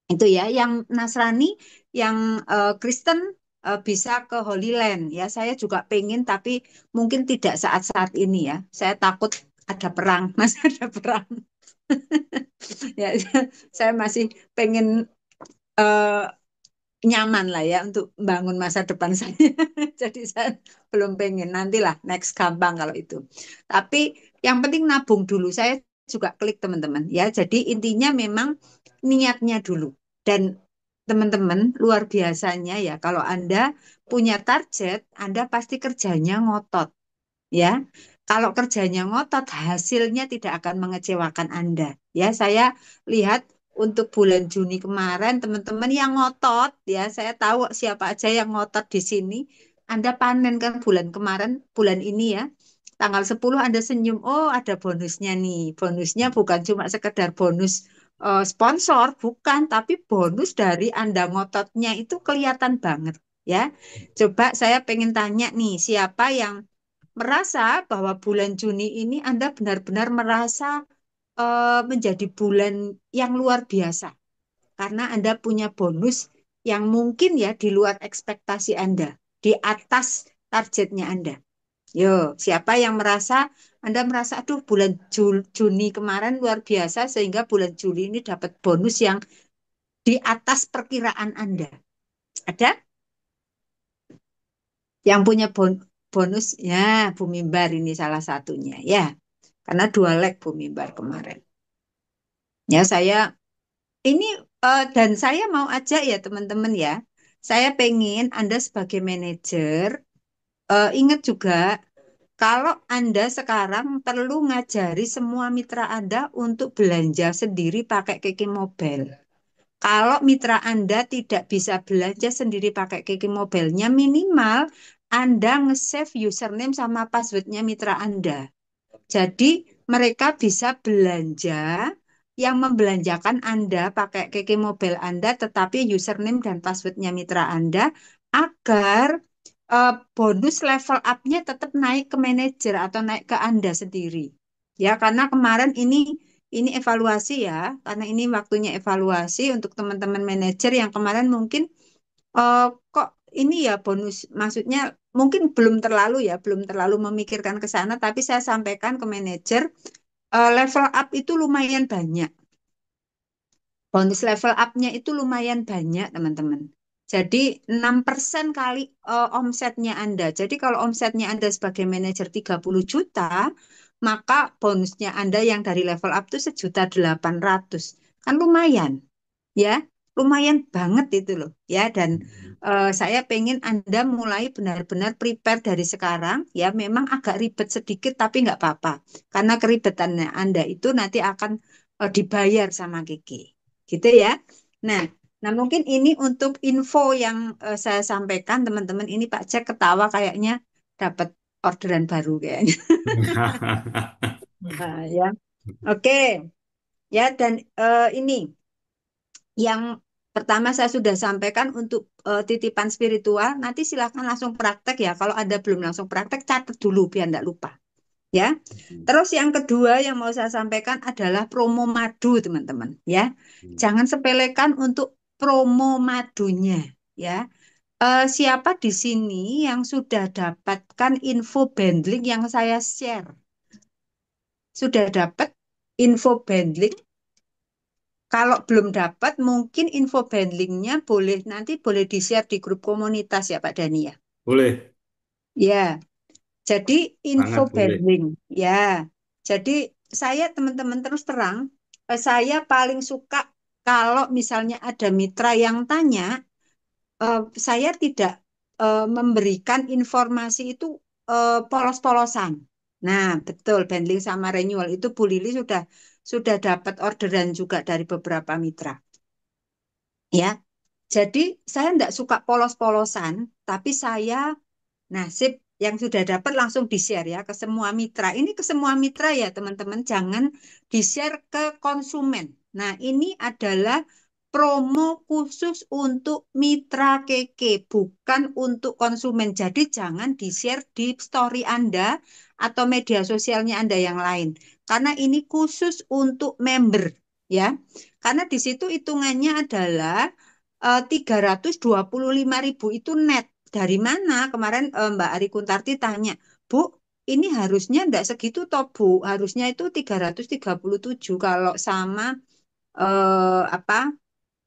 Itu ya, yang Nasrani, yang Kristen bisa ke Holy Land ya. Saya juga pengen, tapi mungkin tidak saat-saat ini ya. Saya takut ada perang, masih ada perang. Ya, saya masih pengen eh, nyaman lah ya untuk bangun masa depan saya. Jadi saya belum pengen. Nantilah next gampang kalau itu. Tapi yang penting nabung dulu. Saya juga klik teman-teman ya. Jadi intinya memang niatnya dulu. Dan teman-teman luar biasanya ya kalau Anda punya target, Anda pasti kerjanya ngotot ya. Kalau kerjanya ngotot, hasilnya tidak akan mengecewakan Anda. Ya, saya lihat untuk bulan Juni kemarin, teman-teman yang ngotot, ya, saya tahu siapa aja yang ngotot di sini. Anda panen kan bulan kemarin, bulan ini ya. Tanggal 10 Anda senyum, oh ada bonusnya nih. Bonusnya bukan cuma sekedar bonus sponsor, bukan, tapi bonus dari Anda ngototnya itu kelihatan banget. Ya, coba saya pengen tanya nih, siapa yang merasa bahwa bulan Juni ini Anda benar-benar merasa menjadi bulan yang luar biasa karena Anda punya bonus yang mungkin ya di luar ekspektasi Anda, di atas targetnya Anda. Yo, siapa yang merasa Anda merasa aduh bulan Juni kemarin luar biasa sehingga bulan Juli ini dapat bonus yang di atas perkiraan Anda? Ada yang punya bonus ya, Bumi Bar ini salah satunya ya. Karena 2 leg Bumi Bar kemarin. Ya, saya ini dan saya mau ajak ya teman-teman ya. Saya pengen Anda sebagai manajer ingat juga kalau Anda sekarang perlu ngajari semua mitra Anda untuk belanja sendiri pakai Kiki Mobile. Kalau mitra Anda tidak bisa belanja sendiri pakai Kiki Mobile-nya, minimal Anda nge-save username sama password-nya mitra Anda. Jadi mereka bisa belanja yang membelanjakan Anda pakai Keke Mobile Anda, tetapi username dan passwordnya mitra Anda agar bonus level up-nya tetap naik ke manajer atau naik ke Anda sendiri. Ya, karena kemarin ini evaluasi ya, karena ini waktunya evaluasi untuk teman-teman manajer yang kemarin mungkin kok ini ya bonus, maksudnya mungkin belum terlalu memikirkan ke sana, tapi saya sampaikan ke manajer, level up itu lumayan banyak. Bonus level up-nya itu lumayan banyak, teman-teman. Jadi 6% kali omsetnya Anda. Jadi kalau omsetnya Anda sebagai manajer 30 juta, maka bonusnya Anda yang dari level up itu 1.800.000. Kan lumayan, ya. Lumayan banget itu loh, ya. Dan saya pengen Anda mulai benar-benar prepare dari sekarang, ya. Memang agak ribet sedikit, tapi nggak apa-apa. Karena keribetannya Anda itu nanti akan dibayar sama Kiki. Gitu ya. Nah, nah mungkin ini untuk info yang saya sampaikan teman-teman. Ini Pak Jack ketawa kayaknya dapat orderan baru kayaknya. Nah, ya. Oke. Ya, dan ini yang pertama saya sudah sampaikan untuk titipan spiritual. Nanti silahkan langsung praktek ya. Kalau Anda belum langsung praktek, catat dulu biar enggak lupa. Ya. Terus yang kedua yang mau saya sampaikan adalah promo madu, teman-teman, ya. Jangan sepelekan untuk promo madunya, ya. Siapa di sini yang sudah dapatkan info bundling yang saya share? Sudah dapat info bundling? Kalau belum dapat, mungkin info bundlingnya boleh di-share di grup komunitas ya Pak Dani ya. Boleh, Ya. Jadi info sangat boleh. bundling, ya. Jadi saya teman-teman terus terang, saya paling suka kalau misalnya ada mitra yang tanya, saya tidak memberikan informasi itu polos-polosan. Nah, betul bundling sama renewal itu Bu Lili sudah dapat orderan juga dari beberapa mitra. Ya, jadi saya enggak suka polos-polosan, tapi saya nasib yang sudah dapat langsung di-share ya ke semua mitra. Ini ke semua mitra ya teman-teman, jangan di-share ke konsumen. Nah, ini adalah promo khusus untuk mitra Keke, bukan untuk konsumen. Jadi jangan di-share di story Anda atau media sosialnya Anda yang lain. Karena ini khusus untuk member ya. Karena di situ hitungannya adalah 325.000 itu net. Dari mana? Kemarin Mbak Ari Kuntarti tanya, Bu, ini harusnya enggak segitu toh, Bu. Harusnya itu 337 kalau sama apa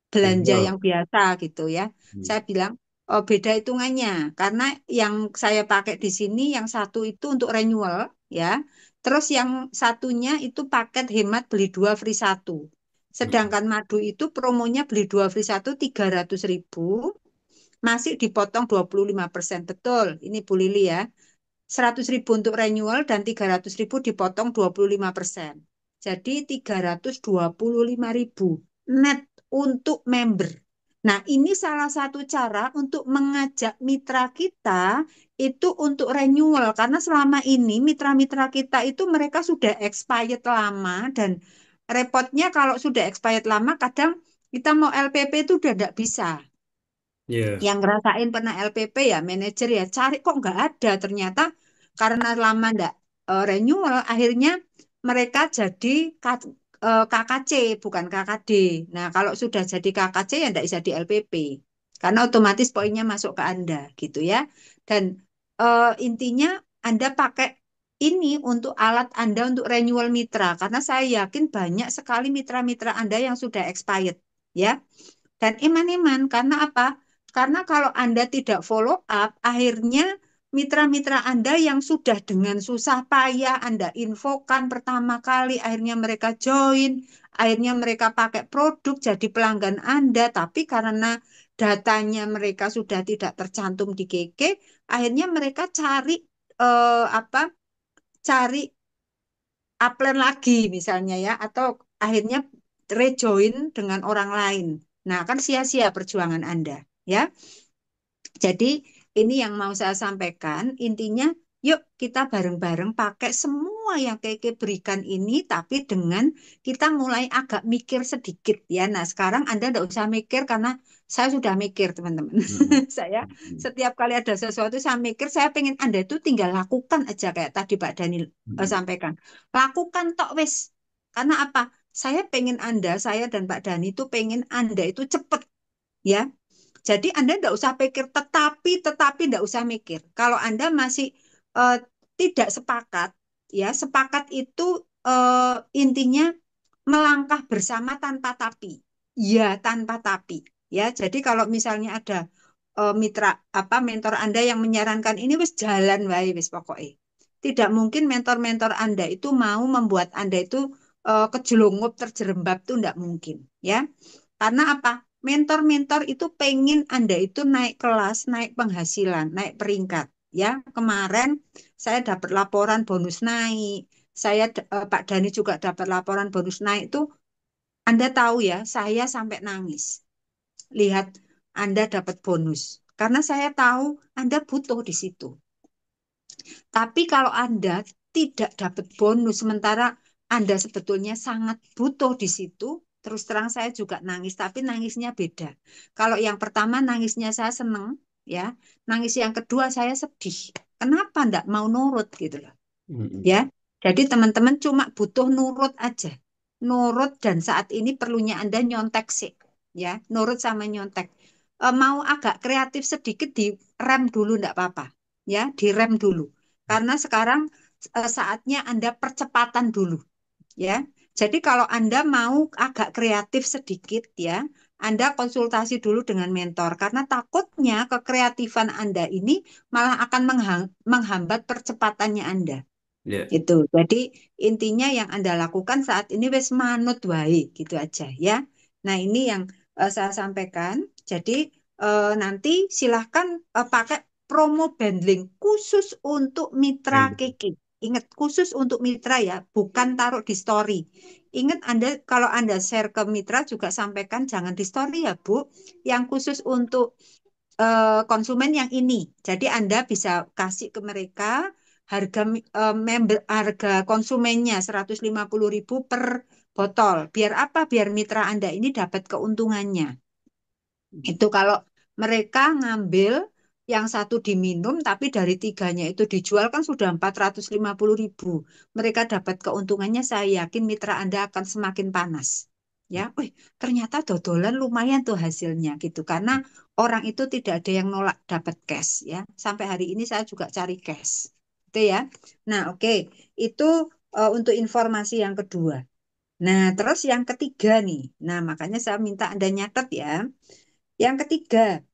belanja Renewal. yang biasa gitu ya. Saya bilang, oh, beda hitungannya. Karena yang saya pakai di sini, yang satu itu untuk renewal ya. Terus yang satunya itu paket hemat beli 2 free 1. Sedangkan madu itu promonya beli 2 free 1 300.000, masih dipotong 25%. Betul, ini Bu Lili ya. 100.000 untuk renewal dan 300.000 dipotong 25%. Jadi 325.000 net untuk member. Nah, ini salah satu cara untuk mengajak mitra kita itu untuk renewal. Karena selama ini mitra-mitra kita itu mereka sudah expired lama dan repotnya kalau sudah expired lama kadang kita mau LPP itu udah tidak bisa. Ya. Yang ngerasain pernah LPP ya manajer ya cari kok nggak ada, ternyata karena lama nggak renewal akhirnya mereka jadi KKC bukan KKD. Nah kalau sudah jadi KKC ya nggak bisa di LPP karena otomatis poinnya masuk ke Anda gitu ya. Dan intinya Anda pakai ini untuk alat Anda untuk renewal mitra karena saya yakin banyak sekali mitra-mitra Anda yang sudah expired ya. Dan iman-iman karena apa? Karena kalau Anda tidak follow up, akhirnya mitra-mitra Anda yang sudah dengan susah payah Anda infokan pertama kali, akhirnya mereka join, akhirnya mereka pakai produk jadi pelanggan Anda, tapi karena datanya mereka sudah tidak tercantum di Keke, akhirnya mereka cari apa? Cari upline lagi misalnya ya, atau akhirnya rejoin dengan orang lain. Nah, kan sia-sia perjuangan Anda, ya. Jadi ini yang mau saya sampaikan, intinya yuk kita bareng-bareng pakai semua yang Keke berikan ini, tapi dengan kita mulai agak mikir sedikit ya. Nah sekarang Anda tidak usah mikir karena saya sudah mikir teman-teman. Saya setiap kali ada sesuatu saya mikir, saya pengen Anda itu tinggal lakukan aja kayak tadi Pak Daniel sampaikan. Lakukan tok wis. Karena apa? Saya pengen Anda, saya dan Pak Dani itu pengen Anda itu cepet ya. Jadi Anda tidak usah pikir, tetapi tidak usah mikir. Kalau Anda masih eh, tidak sepakat, ya sepakat itu intinya melangkah bersama tanpa tapi. Ya tanpa tapi. Ya, jadi kalau misalnya ada mitra apa mentor Anda yang menyarankan ini wis jalan wae wis pokoknya. Tidak mungkin mentor-mentor Anda itu mau membuat Anda itu kejelungup terjerembab itu tidak mungkin, ya. Karena apa? Mentor-mentor itu pengen Anda itu naik kelas, naik penghasilan, naik peringkat. Ya, kemarin saya dapat laporan bonus naik. Saya Pak Dani juga dapat laporan bonus naik itu. Anda tahu ya, saya sampai nangis. Lihat Anda dapat bonus. Karena saya tahu Anda butuh di situ. Tapi kalau Anda tidak dapat bonus, sementara Anda sebetulnya sangat butuh di situ, terus terang saya juga nangis, tapi nangisnya beda. Kalau yang pertama nangisnya saya seneng, ya. Nangis yang kedua saya sedih. Kenapa enggak mau nurut gitu loh. Ya. Jadi teman-teman cuma butuh nurut aja. Nurut dan saat ini perlunya Anda nyontek sih, ya. Nurut sama nyontek. Mau agak kreatif sedikit di rem dulu enggak apa-apa. Ya, di rem dulu. Karena sekarang saatnya Anda percepatan dulu, ya. Jadi kalau Anda mau agak kreatif sedikit ya, Anda konsultasi dulu dengan mentor karena takutnya kekreatifan Anda ini malah akan menghambat percepatannya Anda. Ya. Itu. Jadi intinya yang Anda lakukan saat ini wes manut wae gitu aja ya. Nah, ini yang saya sampaikan. Jadi nanti silahkan pakai promo bundling khusus untuk mitra Keke. Ingat khusus untuk mitra ya, bukan taruh di story. ingat kalau Anda share ke mitra juga sampaikan jangan di story ya Bu, yang khusus untuk konsumen yang ini. Jadi Anda bisa kasih ke mereka harga konsumennya 150.000 per botol. Biar apa? Biar mitra Anda ini dapat keuntungannya. Itu kalau mereka ngambil yang satu diminum, tapi dari tiganya itu dijual kan sudah 450.000. Mereka dapat keuntungannya, saya yakin mitra Anda akan semakin panas. Ya, ternyata dodolan lumayan tuh hasilnya gitu. Karena orang itu tidak ada yang nolak dapat cash ya. Sampai hari ini saya juga cari cash. Gitu ya. Nah, oke. Itu untuk informasi yang kedua. Nah, terus yang ketiga nih. Nah, makanya saya minta Anda nyatet ya. Yang ketiga,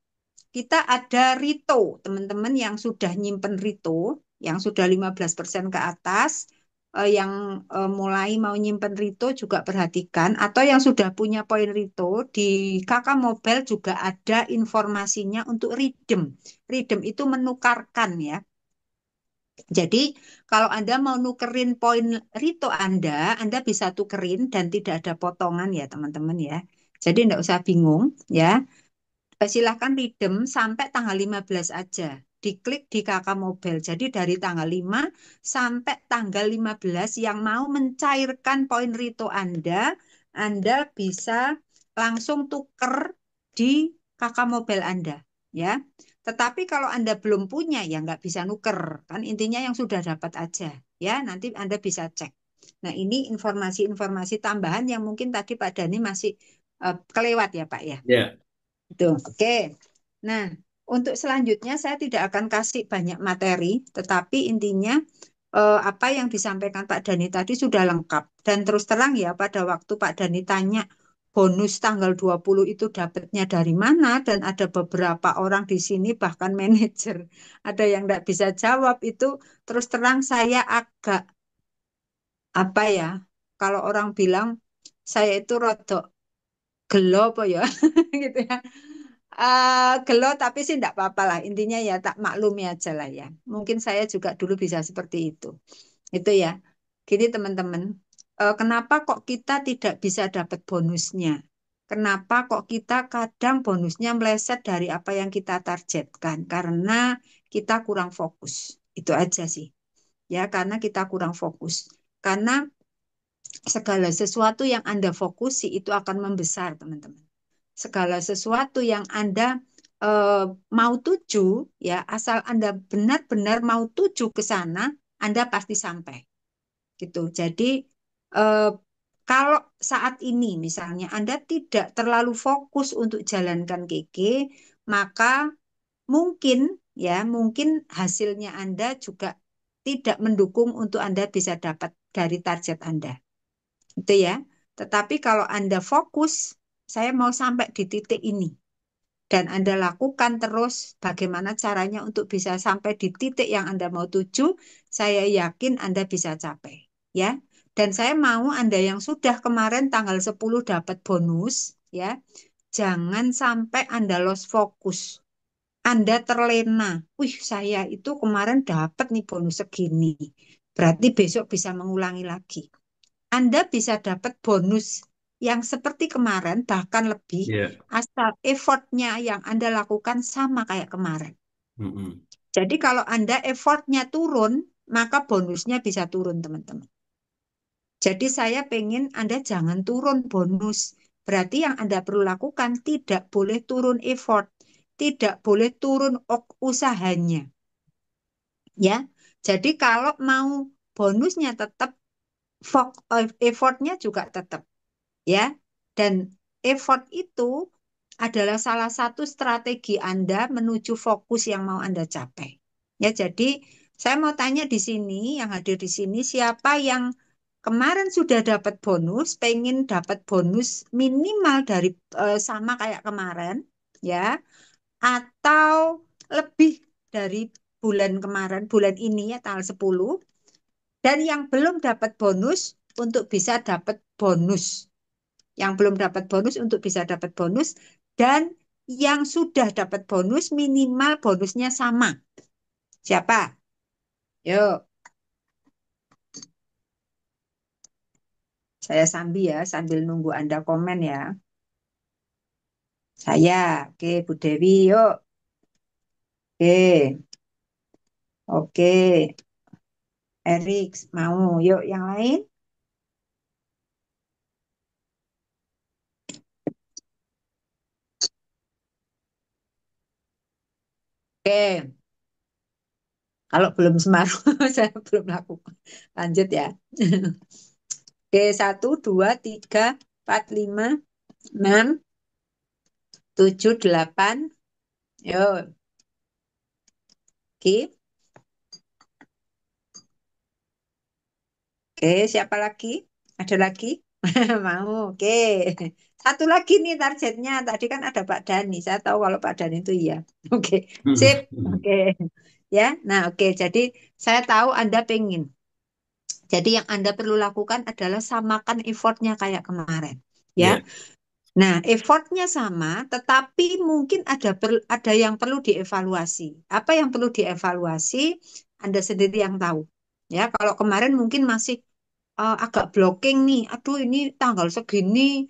kita ada Rito, teman-teman yang sudah nyimpen Rito, yang sudah 15% ke atas, yang mulai mau nyimpen Rito juga perhatikan, atau yang sudah punya poin Rito, di Kakak Mobile juga ada informasinya untuk redeem. Redeem itu menukarkan ya. Jadi kalau Anda mau nukerin poin Rito Anda bisa tukerin dan tidak ada potongan ya teman-teman ya. Jadi enggak usah bingung ya. Silahkan redeem sampai tanggal 15 aja. Diklik di Kakak Mobile. Jadi dari tanggal 5 sampai tanggal 15 yang mau mencairkan poin Rito Anda bisa langsung tuker di Kakak Mobile Anda. Ya. Tetapi kalau Anda belum punya, ya nggak bisa nuker. Kan intinya yang sudah dapat aja. Ya, nanti Anda bisa cek. Nah, ini informasi-informasi tambahan yang mungkin tadi Pak Dhani masih kelewat ya Pak ya. Ya. Itu, oke. Nah, untuk selanjutnya saya tidak akan kasih banyak materi, tetapi intinya apa yang disampaikan Pak Dhani tadi sudah lengkap. Dan terus terang ya, pada waktu Pak Dhani tanya bonus tanggal 20 itu dapatnya dari mana, dan ada beberapa orang di sini, bahkan manajer, ada yang tidak bisa jawab, itu terus terang saya agak, apa ya, kalau orang bilang, saya itu rodok gelo apa ya, gitu ya. Gelo tapi sih enggak apa-apa lah. Intinya ya tak maklumi aja lah ya. Mungkin saya juga dulu bisa seperti itu. Itu ya. Gini teman-teman. Kenapa kok kita tidak bisa dapat bonusnya? Kenapa kok kita kadang bonusnya meleset dari apa yang kita targetkan? Karena kita kurang fokus. Itu aja sih. Ya, karena kita kurang fokus. Karena segala sesuatu yang Anda fokusi itu akan membesar, teman-teman. Segala sesuatu yang Anda mau tuju, ya asal Anda benar-benar mau tuju ke sana, Anda pasti sampai. Gitu. Jadi kalau saat ini misalnya Anda tidak terlalu fokus untuk jalankan KK, maka mungkin hasilnya Anda juga tidak mendukung untuk Anda bisa dapat dari target Anda. Itu ya. Tetapi kalau Anda fokus, saya mau sampai di titik ini. Dan Anda lakukan terus bagaimana caranya untuk bisa sampai di titik yang Anda mau tuju, saya yakin Anda bisa capai. Ya. Dan saya mau Anda yang sudah kemarin tanggal 10 dapat bonus, ya, jangan sampai Anda lost fokus. Anda terlena. Saya itu kemarin dapat nih bonus segini. Berarti besok bisa mengulangi lagi. Anda bisa dapat bonus yang seperti kemarin, bahkan lebih, asal effortnya yang Anda lakukan sama kayak kemarin. Jadi kalau Anda effortnya turun, maka bonusnya bisa turun, teman-teman. Jadi saya pengen Anda jangan turun bonus. Berarti yang Anda perlu lakukan tidak boleh turun effort, tidak boleh turun usahanya. Ya, jadi kalau mau bonusnya tetap, effortnya juga tetap. Ya, dan effort itu adalah salah satu strategi Anda menuju fokus yang mau Anda capai. Ya, jadi saya mau tanya di sini, yang hadir di sini, siapa yang kemarin sudah dapat bonus, pengen dapat bonus minimal dari sama kayak kemarin, ya, atau lebih dari bulan kemarin, bulan ini ya tanggal 10, dan yang belum dapat bonus untuk bisa dapat bonus. Yang belum dapat bonus untuk bisa dapat bonus, dan yang sudah dapat bonus minimal bonusnya sama. Siapa? Yuk. Saya sambil ya, sambil nunggu Anda komen ya. Saya, oke, Bu Dewi, yuk. Oke, oke. Erik, mau. Yuk, yang lain. Oke, kalau belum Semeru, saya belum lakukan. Lanjut ya. Oke, 1, 2, 3, 4, 5, 6, 7, 8. Yuk, oke. Oke, siapa lagi? Ada lagi? Mau, oke. Satu lagi nih targetnya. Tadi kan ada Pak Dhani. Saya tahu kalau Pak Dhani itu iya. Oke, sip. Oke. Ya, nah oke. Jadi saya tahu Anda pengen. Jadi yang Anda perlu lakukan adalah samakan effortnya kayak kemarin. Ya. Ya, Nah, effortnya sama, tetapi mungkin ada yang perlu dievaluasi. Apa yang perlu dievaluasi? Anda sendiri yang tahu. Ya, kalau kemarin mungkin masih agak blocking nih. Aduh, ini tanggal segini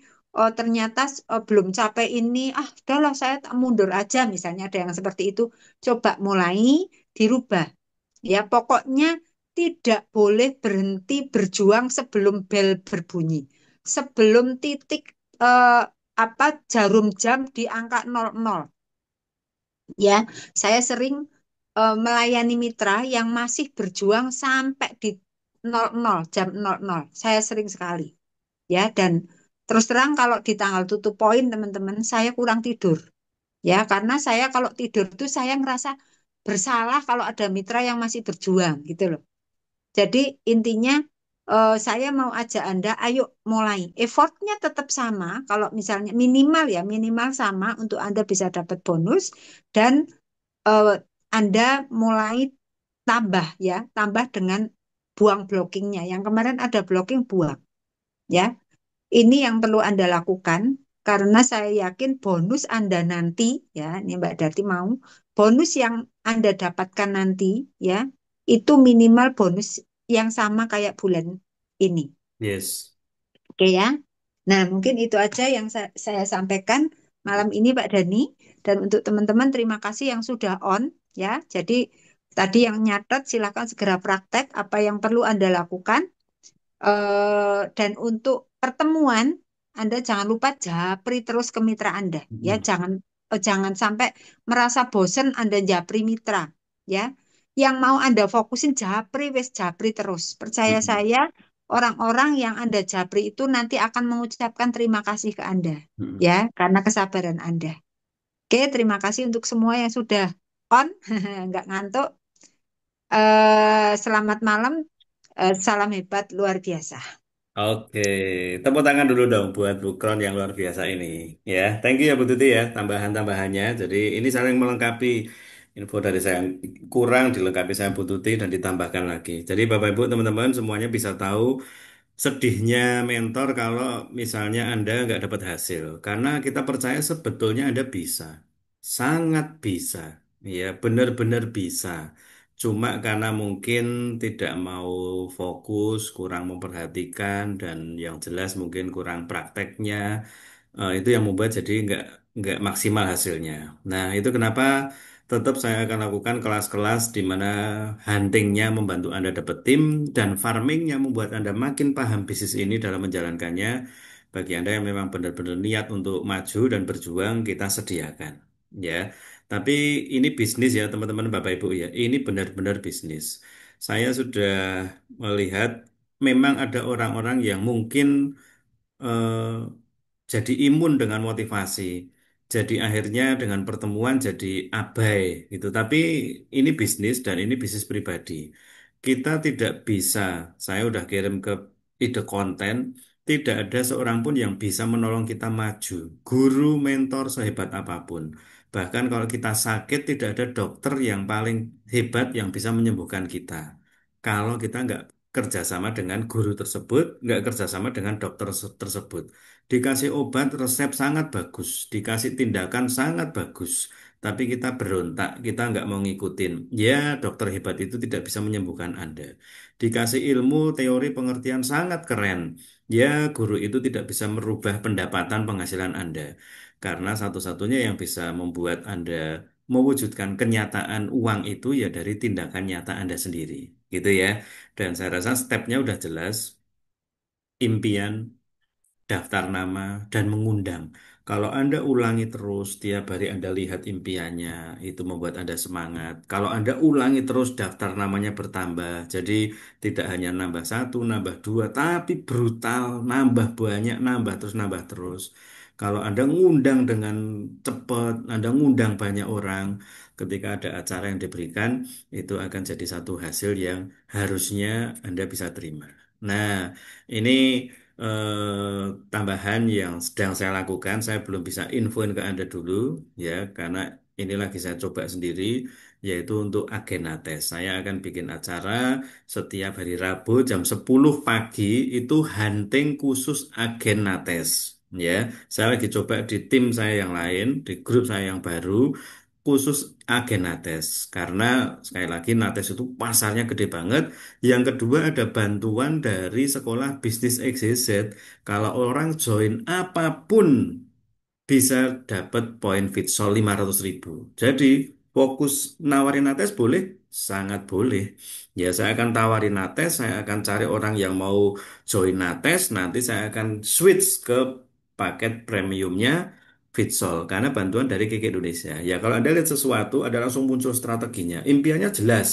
ternyata belum capai ini. Ah, udahlah saya tak mundur aja. Misalnya ada yang seperti itu. Coba mulai dirubah. Ya, pokoknya tidak boleh berhenti berjuang sebelum bel berbunyi. Sebelum titik eh, jarum jam di angka 00. Ya, saya sering melayani mitra yang masih berjuang sampai di 00, jam 00. Saya sering sekali. Ya, dan terus terang kalau di tanggal tutup poin teman-teman, saya kurang tidur. Ya, karena saya kalau tidur tuh saya ngerasa bersalah kalau ada mitra yang masih berjuang gitu loh. Jadi intinya saya mau ajak Anda, ayo mulai. Effortnya tetap sama, kalau misalnya minimal ya, minimal sama untuk Anda bisa dapat bonus dan eh, Anda mulai tambah ya, tambah dengan buang blockingnya. Yang kemarin ada blocking, buang ya. Ini yang perlu Anda lakukan karena saya yakin bonus Anda nanti ya, ini Mbak Dati mau, bonus yang Anda dapatkan nanti ya, itu minimal bonus yang sama kayak bulan ini. yes. Oke ya. Nah, mungkin itu aja yang saya sampaikan malam ini Pak Dani. Dan untuk teman-teman terima kasih yang sudah on ya. Jadi tadi yang nyatet silakan segera praktek apa yang perlu Anda lakukan. Dan untuk pertemuan, Anda jangan lupa japri terus ke mitra Anda. Ya, Mm-mm. jangan sampai merasa bosen Anda japri mitra. Ya, yang mau Anda fokusin japri, wes japri terus. Percaya Mm-mm. saya, orang-orang yang Anda japri itu nanti akan mengucapkan terima kasih ke Anda. Mm-mm. Ya, karena kesabaran Anda. Oke, terima kasih untuk semua yang sudah on, nggak ngantuk. Selamat malam, salam hebat luar biasa. Oke, tepuk tangan dulu dong buat Bukron yang luar biasa ini. Ya, thank you ya Bu Tuti ya, tambahan-tambahannya. Jadi ini saling melengkapi info dari saya yang kurang dilengkapi saya Bu Tuti dan ditambahkan lagi. Jadi Bapak Ibu teman-teman semuanya bisa tahu sedihnya mentor kalau misalnya Anda nggak dapat hasil. Karena kita percaya sebetulnya Anda bisa. Sangat bisa. Ya, benar-benar bisa. Cuma karena mungkin tidak mau fokus, kurang memperhatikan, dan yang jelas mungkin kurang prakteknya, itu yang membuat jadi nggak maksimal hasilnya. Nah, itu kenapa tetap saya akan lakukan kelas-kelas di mana huntingnya membantu Anda dapat tim dan farmingnya membuat Anda makin paham bisnis ini dalam menjalankannya. Bagi Anda yang memang benar-benar niat untuk maju dan berjuang, kita sediakan. Ya, tapi ini bisnis ya teman-teman Bapak Ibu ya. Ini benar-benar bisnis. Saya sudah melihat memang ada orang-orang yang mungkin eh, jadi imun dengan motivasi. Jadi akhirnya dengan pertemuan jadi abai gitu. Tapi ini bisnis dan ini bisnis pribadi. Kita tidak bisa, saya udah kirim ke ide konten, tidak ada seorang pun yang bisa menolong kita maju. Guru, mentor, sehebat apapun. Bahkan kalau kita sakit, tidak ada dokter yang paling hebat yang bisa menyembuhkan kita. Kalau kita nggak kerjasama dengan guru tersebut, nggak kerjasama dengan dokter tersebut. Dikasih obat resep sangat bagus, dikasih tindakan sangat bagus, tapi kita berontak, kita nggak mau ngikutin. Ya, dokter hebat itu tidak bisa menyembuhkan Anda. Dikasih ilmu, teori, pengertian sangat keren, Ya, guru itu tidak bisa merubah pendapatan penghasilan Anda. Karena satu-satunya yang bisa membuat Anda mewujudkan kenyataan uang itu ya dari tindakan nyata Anda sendiri. Gitu ya. Dan saya rasa stepnya udah jelas. Impian, daftar nama, dan mengundang. Kalau Anda ulangi terus, tiap hari Anda lihat impiannya, itu membuat Anda semangat. Kalau Anda ulangi terus, daftar namanya bertambah. Jadi tidak hanya nambah satu, nambah dua, tapi brutal, nambah banyak, nambah terus, nambah terus. Kalau Anda ngundang dengan cepat, Anda ngundang banyak orang, ketika ada acara yang diberikan, itu akan jadi satu hasil yang harusnya Anda bisa terima. Nah, ini tambahan yang sedang saya lakukan, saya belum bisa infoin ke Anda dulu, ya, karena ini lagi saya coba sendiri, yaitu untuk agenda tes. Saya akan bikin acara setiap hari Rabu jam 10 pagi, itu hunting khusus agenda tes. Ya, saya lagi coba di tim saya yang lain, di grup saya yang baru, khusus agen Nates. Karena sekali lagi Nates itu pasarnya gede banget. Yang kedua ada bantuan dari sekolah bisnis XYZ. Kalau orang join apapun bisa dapat poin Vitsol 500.000. Jadi fokus nawarin Nates boleh, sangat boleh. Ya saya akan tawarin Nates, saya akan cari orang yang mau join Nates, nanti saya akan switch ke paket premiumnya Vitsol karena bantuan dari KK Indonesia. Ya kalau Anda lihat sesuatu, ada langsung muncul strateginya. Impiannya jelas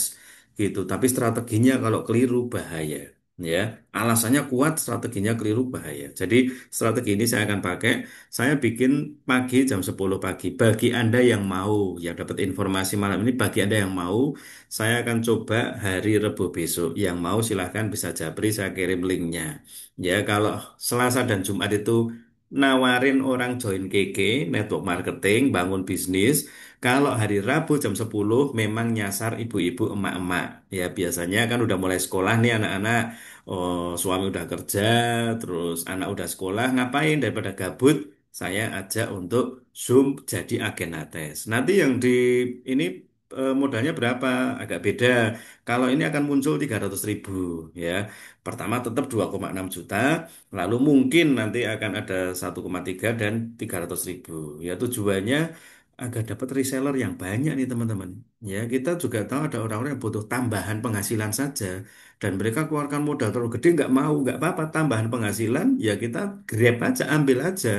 gitu, tapi strateginya kalau keliru bahaya. Ya, alasannya kuat, strateginya keliru bahaya. Jadi strategi ini saya akan pakai. Saya bikin pagi jam 10 pagi. Bagi Anda yang mau, yang dapat informasi malam ini, bagi Anda yang mau, saya akan coba hari Rebo besok. Yang mau silahkan bisa japri, saya kirim linknya. Ya, kalau Selasa dan Jumat itu nawarin orang join KK, network marketing, bangun bisnis. Kalau hari Rabu jam 10 memang nyasar ibu-ibu emak-emak. Ya, biasanya kan udah mulai sekolah nih anak-anak. Oh, suami udah kerja, terus anak udah sekolah, ngapain daripada gabut? Saya ajak untuk Zoom jadi agen Nates. Nanti yang di ini modalnya berapa? Agak beda. Kalau ini akan muncul 300.000 ya. Pertama tetap 2,6 juta, lalu mungkin nanti akan ada 1,3 dan 300.000. Ya tujuannya agar dapat reseller yang banyak nih teman-teman. Ya kita juga tahu ada orang-orang yang butuh tambahan penghasilan saja dan mereka keluarkan modal terlalu gede nggak mau nggak apa-apa tambahan penghasilan ya kita grab aja ambil aja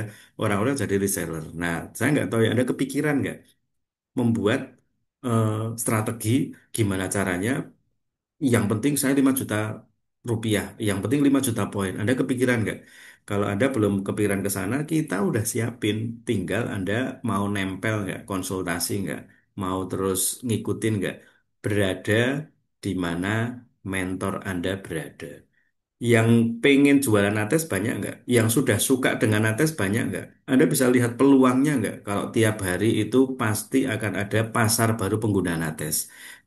orang-orang jadi reseller. Nah saya nggak tahu ya ada kepikiran nggak membuat eh, strategi gimana caranya yang penting saya 5 juta rupiah, yang penting 5 juta poin. Anda kepikiran nggak? Kalau Anda belum kepikiran ke sana, kita udah siapin. Tinggal Anda mau nempel nggak, konsultasi nggak, mau terus ngikutin nggak, berada di mana mentor Anda berada. Yang pengen jualan Nates banyak nggak? Yang sudah suka dengan Nates banyak nggak? Anda bisa lihat peluangnya nggak? Kalau tiap hari itu pasti akan ada pasar baru pengguna Nates.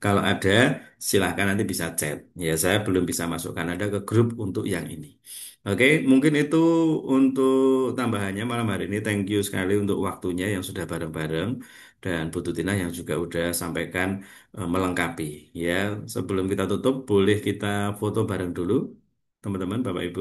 Kalau ada, silahkan nanti bisa chat. Ya, saya belum bisa masukkan Anda ke grup untuk yang ini. Oke, mungkin itu untuk tambahannya malam hari ini. Thank you sekali untuk waktunya yang sudah bareng-bareng. Dan Bu Tutina yang juga udah sampaikan melengkapi. Ya, sebelum kita tutup, boleh kita foto bareng dulu teman-teman, Bapak Ibu.